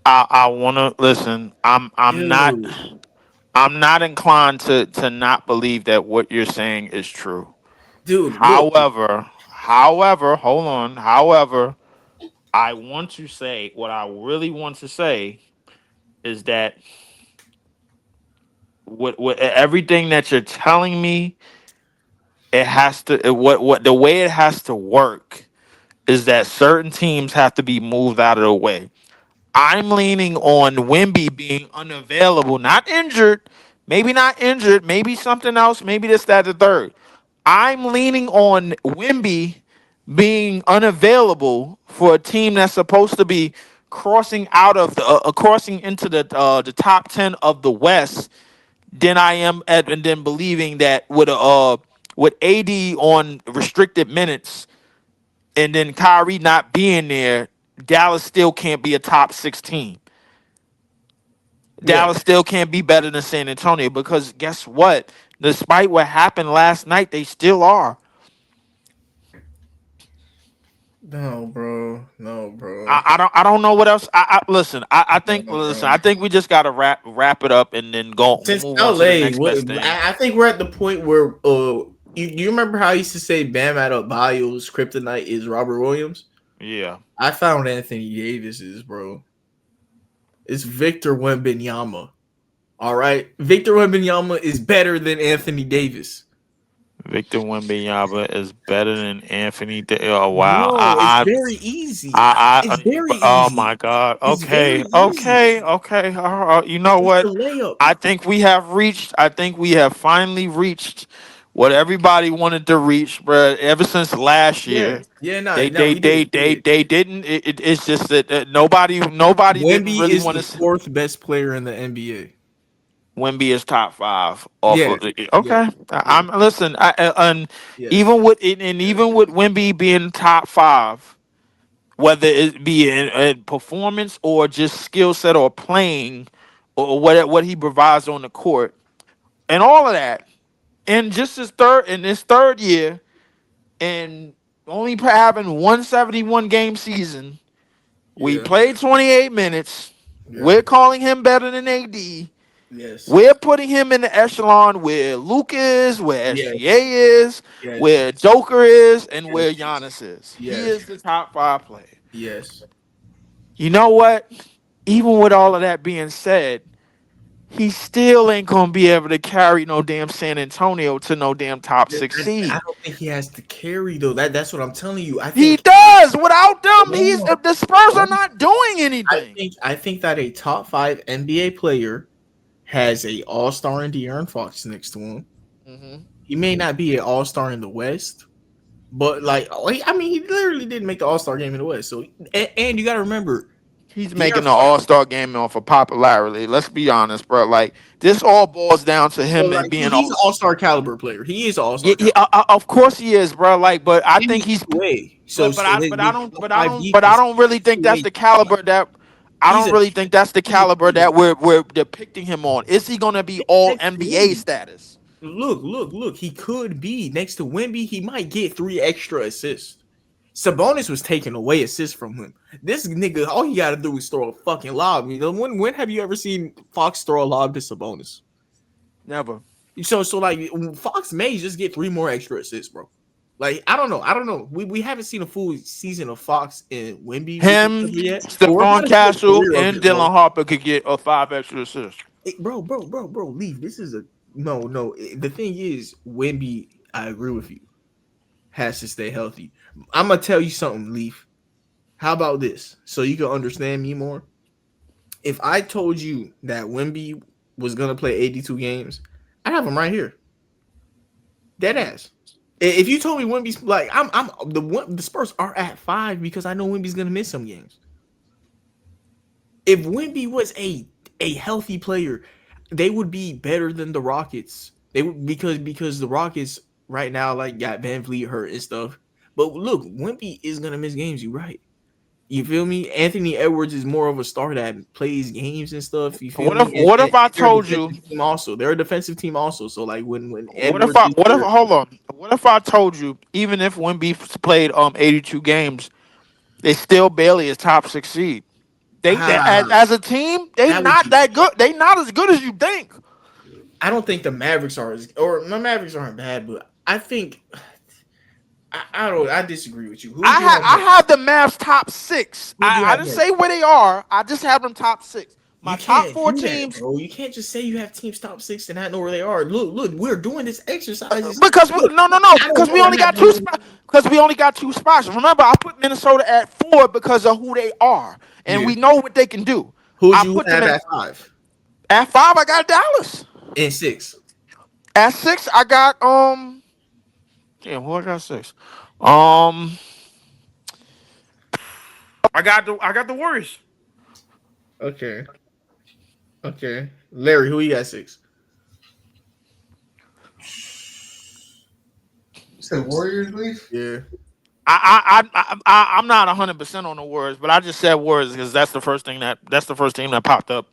I wanna listen. Ew. I'm not inclined to not believe that what you're saying is true. Dude, look. However, hold on. However, I want to say what I really want to say is that with everything that you're telling me, it has to what the way it has to work is that certain teams have to be moved out of the way. I'm leaning on Wimby being unavailable, not injured, maybe not injured, maybe something else, maybe this, that, the third. I'm leaning on Wimby being unavailable for a team that's supposed to be crossing out of crossing into the top 10 of the West than I am at, and then believing that with AD on restricted minutes and then Kyrie not being there, Dallas still can't be a top 16. Yeah. Dallas still can't be better than San Antonio because guess what? Despite what happened last night, they still are. No, bro. No, bro. I don't know what else. I listen. I No, think listen. bro. I think we just gotta wrap it up and then go Since move on to the LA, next best thing. I think we're at the point where you remember how I used to say Bam Adebayo's kryptonite is Robert Williams? Yeah, I found Anthony Davis's, bro. It's Victor Wembanyama. All right, Victor Wembanyama is better than Anthony Davis. Victor Wembanyama is better than Anthony. Oh wow. Bro, it's very easy. It's very Oh easy. my God. It's very Okay. easy. Okay. Okay. You know It's a what? layup. I think we have reached. I think we have finally reached what everybody wanted to reach, bro. Ever since last Yeah, year, yeah, no, we did. We did. they didn't. It's just that nobody didn't Wemby really is want the to see fourth best player in the NBA. Wemby is top five off Yeah, of the. yeah, Okay, yeah, I'm listen. And yes, yes. even with Wemby being top five, whether it be in performance or just skill set or playing or what he provides on the court and all of that, and just his third year and only having 171 game season, we Yeah, played 28 minutes. yeah, We're calling him better than AD. yes, We're putting him in the echelon where Luke is, where yes, SGA is, yes, where Joker is, and where yes, Giannis is. He yes, is the top five player. yes. You know what? Even with all of that being said, he still ain't gonna be able to carry no damn San Antonio to no damn top six I seed. don't think he has to carry though. That's what I'm telling you. I He think does. Without them, he's no, the Spurs are no. not doing anything. I think that a top five NBA player has a All Star in De'Aaron Fox next to him. Hmm. He may not be an All Star in the West, but like, I mean, he literally didn't make the All Star game in the West. So, and you got to remember, He's De'Aaron making the Fox, All Star game off of popularity. Let's be honest, bro. Like this all boils down to so him and like being he's all. an All Star caliber player. He is an All Yeah, Star caliber. of course he is, bro. Like, but I And think he's he's. two way. So his top five But I defense, don't really think two that's way. the caliber that. I He's don't a really think that's the he's a caliber two way. that we're depicting him on. Is he gonna be all Next to NBA Wemby. status? Look. He could be next to Wemby. He might get 3 extra assists. Sabonis was taking away assists from him. This nigga, all he got to do is throw a fucking lob. You know, when have you ever seen Fox throw a lob to Sabonis? Never. So like Fox may just get 3 more extra assists, bro. Like I don't know. We haven't seen a full season of Fox and Wemby with each Him, other yet. But we're Stephon about to see the Castle, career of and it, bro. Dylan Harper could get a 5 extra assists. Bro. Leave. This is a no. The thing is, Wemby. I agree with you. Has to stay healthy. I'm gonna tell you something, Leaf. How about this? So you can understand me more. If I told you that Wemby was gonna play 82 games, I'd have him right here. Dead ass. If you told me Wemby's like I'm the Spurs are at 5 because I know Wemby's gonna miss some games. If Wemby was a healthy player, they would be better than the Rockets. They would because the Rockets right now like got Van Vliet hurt and stuff. But look, Wemby is gonna miss games. You right. You feel me? Anthony Edwards is more of a star that plays games and stuff. You feel me? What if I They're a told you? defensive team also. They're a defensive team also. So like when What if Edwards I? is What if? there, Hold on. What if I told you? Even if Wemby played 82 games, They still barely a top 6 seed. They Ah, as a team, they that would not be. that good. They not as good as you think. I don't think the Mavericks are as, or my Mavericks aren't bad, but I think I don't. I disagree with you. Who do you have I next? have the Mavs top 6. Who do you I have didn't next? say where they are. I just have them top 6. My You top can't 4 do that, teams bro. You can't just say you have teams top 6 and not know where they are. Look, we're doing this exercise. because Look, no, I don't because we know. I only got have 2 no. spots. Because we only got 2 spots. Remember, I put Minnesota at 4 because of who they are, and Yeah. we know what they can do. Who'd I you put them have at 5 at 5. I got Dallas. and 6? At 6, I got Damn, who I got 6? Um, I got the Warriors. Okay. Okay. Larry, who you got 6? You said Warriors leave? Yeah. I'm not 100% on the Warriors, but I just said Warriors because that's the first team that popped up.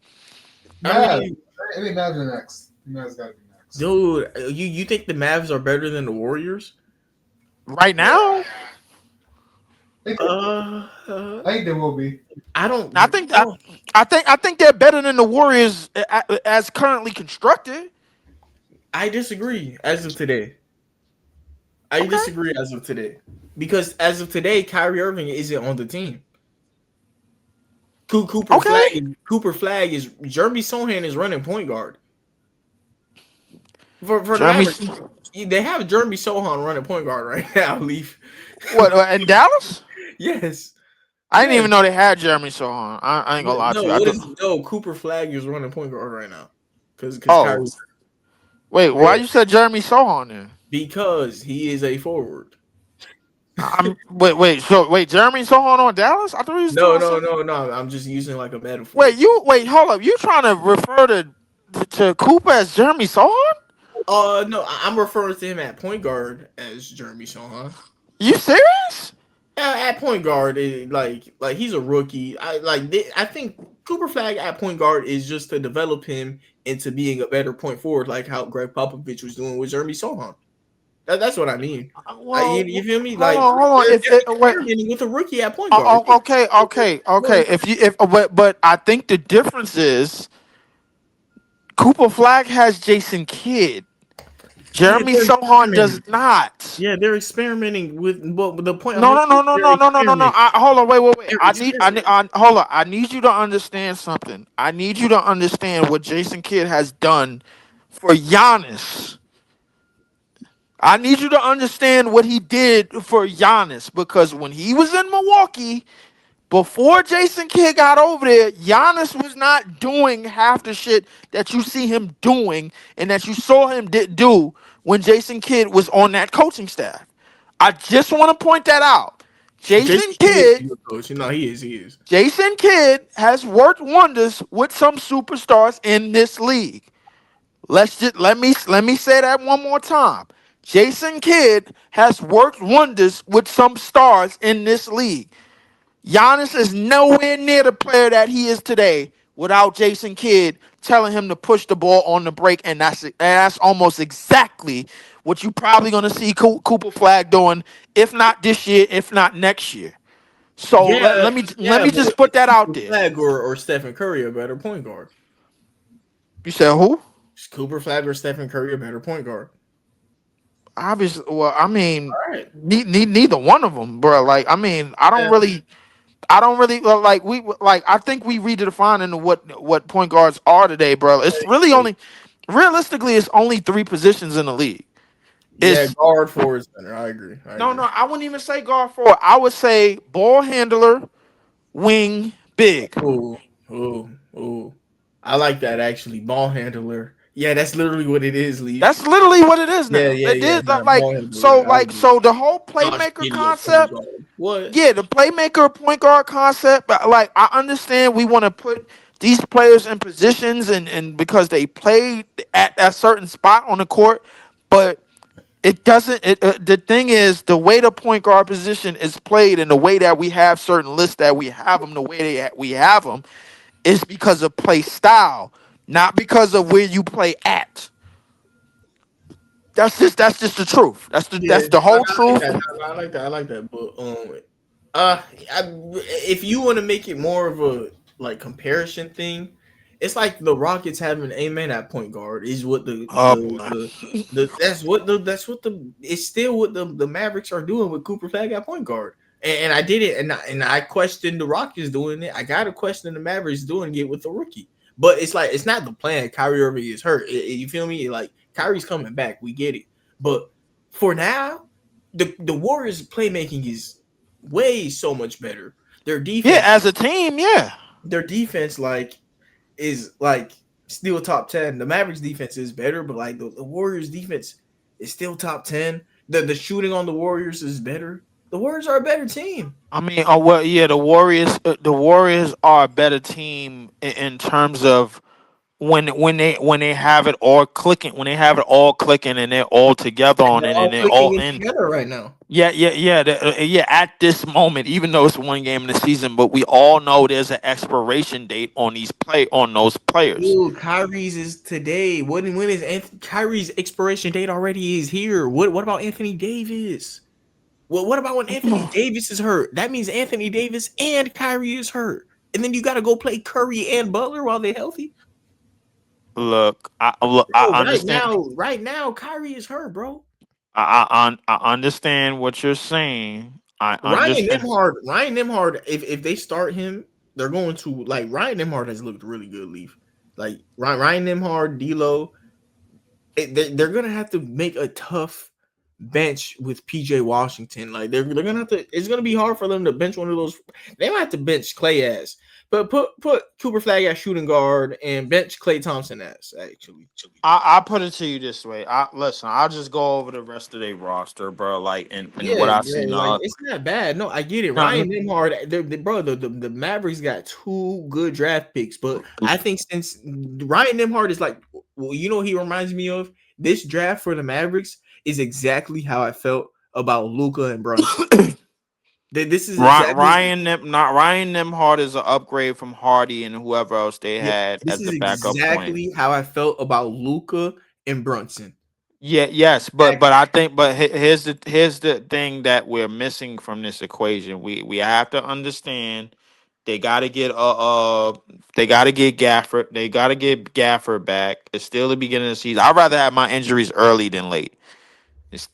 I Mavs. mean, I think Mavs are next. Mavs got to be next. dude, you think the Mavs are better than the Warriors? Right now, I think they will be. I don't. I think I think they're better than the Warriors as currently constructed. I disagree as of today. I Okay. disagree as of today because as of today, Kyrie Irving isn't on the team. Cooper Okay. Flag is Jeremy Sohan is running point guard for the Jeremy, Mavericks. They have Jeremy Sohan running point guard right now. Leaf. what in Dallas? Yes. I didn't Yes. even know they had Jeremy Sohan. I ain't gonna lie to you. No, Cooper Flag is running point guard right now because Oh, wait, why you said Jeremy Sohan then? because he is a forward. Wait, Jeremy Sohan on Dallas? I thought he was still No. I'm just using like a metaphor. Hold up. You trying to refer to Cooper as Jeremy Sohan? No, I'm referring to him at point guard as Jeremy Sohan. You serious? At point guard, like he's a rookie. I think Cooper Flag at point guard is just to develop him into being a better point forward, like how Greg Popovich was doing with Jeremy Sohan. That's what I mean. Well, You feel me? hold on. Experimenting with a rookie at point guard. Okay. But I think the difference is Cooper Flag has Jason Kidd. Jeremy Sohan does not. Yeah, they're experimenting with. But the point. No. Hold on. Wait. Hold on. I need you to understand something. I need you to understand what Jason Kidd has done for Giannis. I need you to understand what he did for Giannis because when he was in Milwaukee, before Jason Kidd got over there, Giannis was not doing half the shit that you see him doing and that you saw him do when Jason Kidd was on that coaching staff. I just want to point that out. Jason Kidd, coach. You know, he is. Jason Kidd has worked wonders with some superstars in this league. Let me say that one more time. Jason Kidd has worked wonders with some stars in this league. Giannis is nowhere near the player that he is today without Jason Kidd telling him to push the ball on the break, and that's almost exactly what you're probably going to see Cooper Flag doing, if not this year, if not next year. So let me just put that out there. Flag or Stephen Curry a better point guard. You said who? Cooper Flag or Stephen Curry a better point guard. Obviously, well, I mean, right. neither one of them, bro. Like, I mean, I don't really like. I think we redefining what point guards are today, bro. It's really only, realistically, it's only 3 positions in the league. It's guard, forward, center. I agree. No, I wouldn't even say guard forward. I would say ball handler, wing, big. Ooh. I like that actually. Ball handler. Yeah, that's literally what it is, Lee. That's literally what it is now. Yeah. So the whole playmaker concept. What? Yeah, the playmaker point guard concept. But like, I understand we want to put these players in positions and because they played at a certain spot on the court, but it doesn't. The thing is, the way the point guard position is played and the way that we have certain lists that we have them the way we have them is because of play style, not because of where you play at. That's just the truth. That's the whole truth. I like that. But If you want to make it more of a like comparison thing, it's like the Rockets having Amen at point guard is what Oh boy. the it's still what the Mavericks are doing with Cooper Flag at point guard. And I did it, and I questioned the Rockets doing it. I got to question the Mavericks doing it with the rookie. But it's like it's not the plan. Kyrie Irving is hurt. You feel me? Like Kyrie's coming back. We get it. But for now, the Warriors playmaking is way so much better. Their Yeah, defense, as a team, yeah. their defense, like is like still top 10. The Mavericks defense is better, but like the Warriors defense is still top 10. The shooting on the Warriors is better. The Warriors are a better team. I mean, oh well, yeah. The Warriors are a better team in terms of when they have it all clicking, and they're all together And on they're it, and all they're clicking all in in. together right now. Yeah, yeah. At this moment, even though it's one game in the season, but we all know there's an expiration date on those players. Dude, Kyrie's is today. When is Kyrie's expiration date already is here? What about Anthony Davis? Well, what about when Anthony Davis is hurt? That means Anthony Davis and Kyrie is hurt. And then you got to go play Curry and Butler while they're healthy. Look, I Bro, understand. right now, Kyrie is hurt, bro. I understand what you're saying. I understand. Ryan Nimhard, if they start him, they're going to like Ryan Nimhard has looked really good, Leaf. Like Ryan Nimhard, D'Lo, they're gonna have to make a tough bench with PJ Washington. Like they're gonna have to. It's gonna be hard for them to bench one of those. They might have to bench Clay ass, but put Cooper Flag as shooting guard and bench Clay Thompson ass. Actually, I put it to you this way. Listen. I'll just go over the rest of their roster, bro. Like and what yeah, I bro, see like now. it's not bad. No, I get it. No, Ryan Nimhard, the Mavericks got two good draft picks, but I think since Ryan Nimhard is like, well, you know, what he reminds me of this draft for the Mavericks is exactly how I felt about Luka and Brunson. This is exactly Ryan Nimhard is an upgrade from Hardy and whoever else they yeah, had this as is the backup point. exactly how I felt about Luka and Brunson. Yeah, yes, but I think here's the thing that we're missing from this equation. We have to understand they got to get Gafford. They got to get Gafford back. It's still the beginning of the season. I'd rather have my injuries early than late. It's,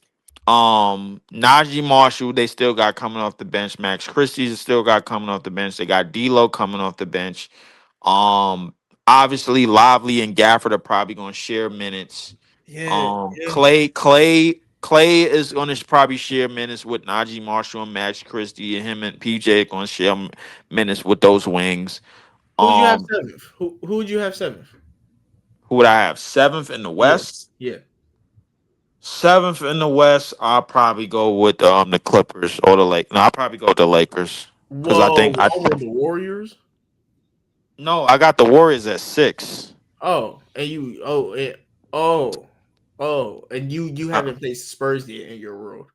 Najee Marshall, they still got coming off the bench. Max Christie's still got coming off the bench. They got D'Lo coming off the bench. Um, Obviously, Lively and Gafford are probably going to share minutes. Yeah, Clay is going to probably share minutes with Najee Marshall and Max Christie, and him and PJ are going to share minutes with those wings. Who would you have Um, seventh? Who would you have seventh? who would I have seventh in the Yeah, West? yeah. Seventh in the West, I'll probably go with the Clippers or the Lake. No, I'll probably go with the Lakers because I Whoa, think I over the Warriors. no, I got the Warriors at 6. Oh, and you and you Uh, haven't placed Spurs yet in your world.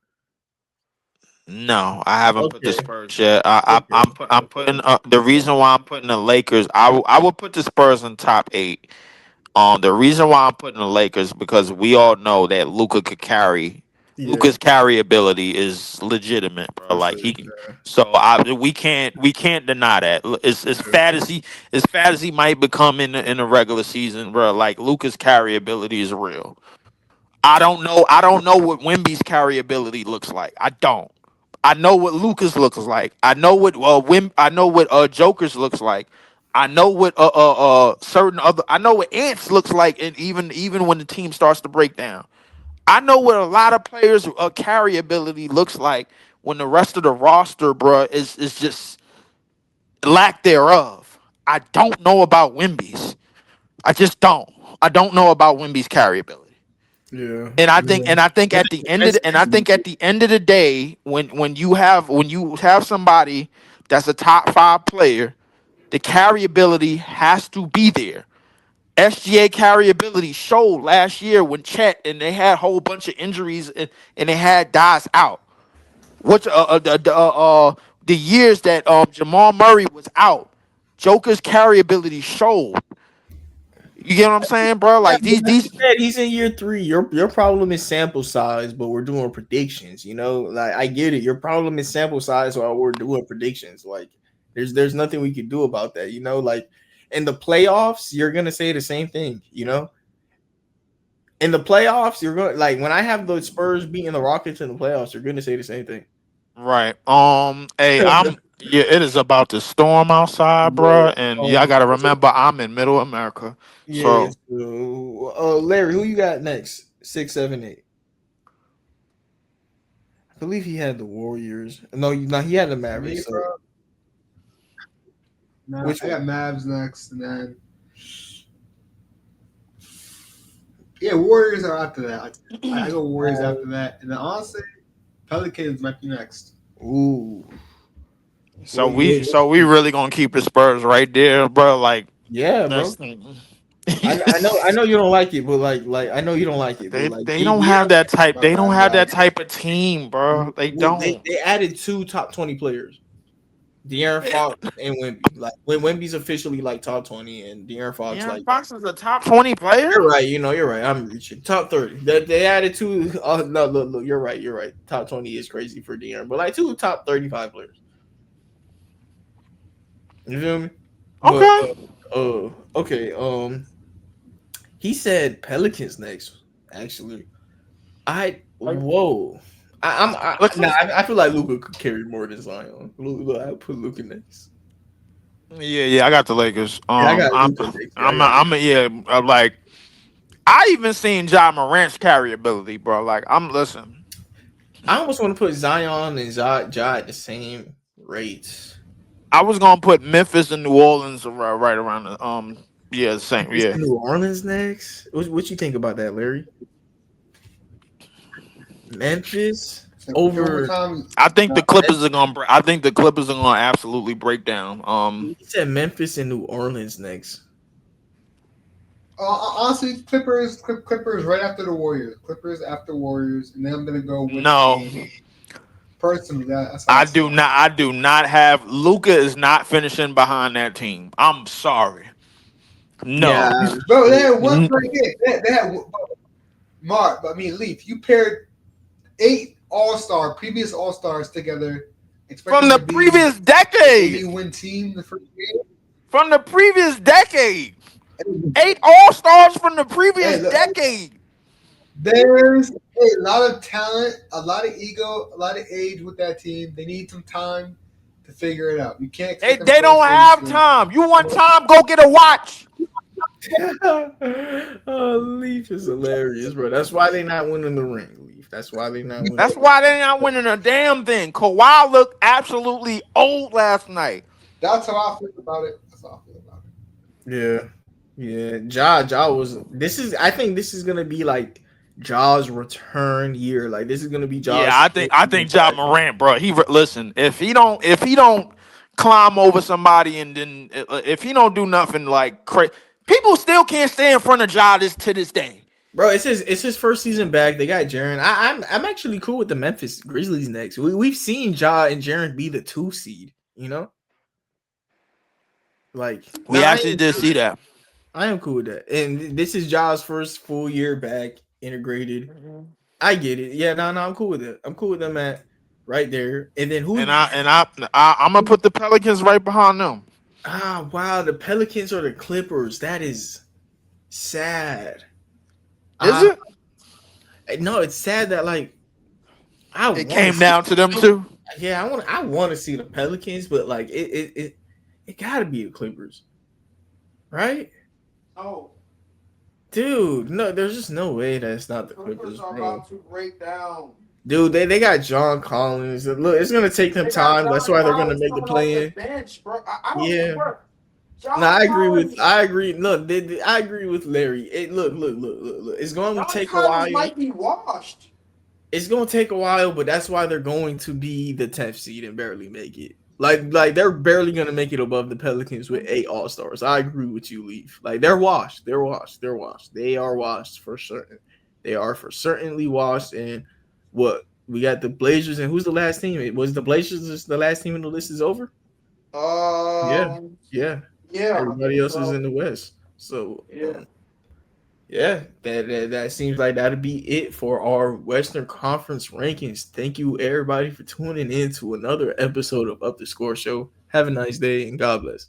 no, I haven't put the Okay, Spurs yet. okay. I'm putting the reason why I'm putting the Lakers. I would put the Spurs in top 8. The reason why I'm putting the Lakers because we all know that Yeah, Luca's carry ability is legitimate, bro. for Like sure. he can. So we can't deny that. As Yeah. fat as he might become in the regular season, bro. Like Luca's carry ability is real. I don't know what Wimby's carry ability looks like. I don't. I know what Lucas looks like. I know what I know what Joker's looks like. I know what certain other I know what Ants looks like, and even when the team starts to break down. I know what a lot of players' carry ability looks like when the rest of the roster, bruh, is just lack thereof. I don't know about Wimby's. I just don't. I don't know about Wimby's carry ability. Yeah. And I think at the end of the day, when you have somebody that's a top 5 player, the carry ability has to be there. SGA carry ability showed last year when Chet and they had a whole bunch of injuries and they had guys out. What the years that Jamal Murray was out, Joker's carry ability showed. You get what I'm saying, bro? Like Like you these. said, he's in year 3. Your problem is sample size, but we're doing predictions. You know, like I get it. Your problem is sample size while we're doing predictions. Like there's nothing we can do about that. You know, like in the playoffs, you're gonna say the same thing. You know, in the playoffs, you're going like when I have the Spurs beating the Rockets in the playoffs, you're gonna say the same thing. Right. Hey, yeah, it is about to storm outside, Bro, bro. And y'all gotta so, remember I'm in middle America. yeah. So So, Larry, who you got next? 6, 7, 8. I believe he had the Warriors. No, he had the Me, Mavericks. So bro. Nah, which I got one? Mavs next, and then Warriors are after that. I go Warriors after that, and then honestly, Pelicans might be next. Ooh. so Well, we yeah, so we really gonna keep the Spurs right there, bro. Like yeah, bro. that's I know you don't like it, but like I know you don't like it, but like they don't have that type. My They don't bad, have that guys. type of team, bro. They don't. they added 2 top 20 players. De'Aaron Fox and Wemby. Like when Wemby's officially like top 20 and De'Aaron Fox Aaron like Fox is a top 20 player. you're right, you're right. I'm reaching top 30. They added 2. Oh no, look, you're right. Top 20 is crazy for De'Aaron, but like 2 top 35 players. You feel me? But Okay. okay. He said Pelicans next. Actually, whoa. Look, I feel like Luka could carry more than Zion. I would put Luka next. yeah. I got the Lakers. Yeah, I got Luka next. Yeah, I got Luka. Yeah. Like I even seen Ja Morant's carry ability, bro. Like listen. I almost want to put Zion and Ja at the same rates. I was gonna put Memphis and New Orleans right around the the same, Is yeah. New Orleans next? What you think about that, Larry? Memphis over. I think the Clippers are gonna I think the Clippers are gonna absolutely break down. He said Memphis and New Orleans next. Honestly, Clippers right after the Warriors. Clippers after Warriors, and then I'm gonna go with No. personally. That's how I do not have Luka is not finishing behind that team. I'm sorry. No. Yeah. Bro, they had one break in. They had Mark. I mean, Leaf. You paired 8 previous All Stars together. From the previous decade. You win team the first game. From the previous decade. 8 All Stars from the previous decade. There's a lot of talent, a lot of ego, a lot of age with that team. They need some time to figure it out. You can't. They don't have time. You want time? Go get a watch. Leaf is hilarious, bro. That's why they're not winning the ring, Leaf. That's why they're not winning. That's why they're not winning a damn thing. Kawhi looked absolutely old last night. That's how I feel about it. Yeah. Ja was. I think this is gonna be like Ja's return year. Like this is gonna be Ja's. Yeah, I think Ja Morant, bro. Listen. If he don't climb over somebody and then if he don't do nothing like crazy, people still can't stay in front of Ja to this day. Bro, it's his first season back. They got Jaren. I'm actually cool with the Memphis Grizzlies next. We've seen Ja and Jaren be the 2 seed. You know, like we actually did see that. I am cool with that. And this is Ja's first full year back integrated. I get it. Yeah, no, I'm cool with it. I'm cool with them at right there. And then who? And I'm gonna put the Pelicans right behind them. Ah, wow, the Pelicans or the Clippers. That is sad. Is it? No, it's sad that like it came down to them too. Yeah, I want to see the Pelicans, but like it gotta be the Clippers, right? Oh, dude, no, there's just no way that's not the Clippers. Are about to break down. Dude, they got John Collins. Look, it's gonna take them time. That's why they're gonna make the play in. Yeah. No, I agree. Look, I agree with Larry. Look. It's going to take a while. Might be washed. It's going to take a while, but that's why they're going to be the 10th seed and barely make it. Like they're barely going to make it above the Pelicans with 8 All-Stars. I agree with you, Leaf. Like they're washed. They are washed for certain. They are for certainly washed. And what we got the Blazers, and who's the last team? It was the Blazers. The last team in the list is over. Yeah. Yeah. Everybody else is in the West. So Yeah. that seems like that'll be it for our Western Conference rankings. Thank you everybody for tuning in to another episode of Up the Score Show. Have a nice day and God bless.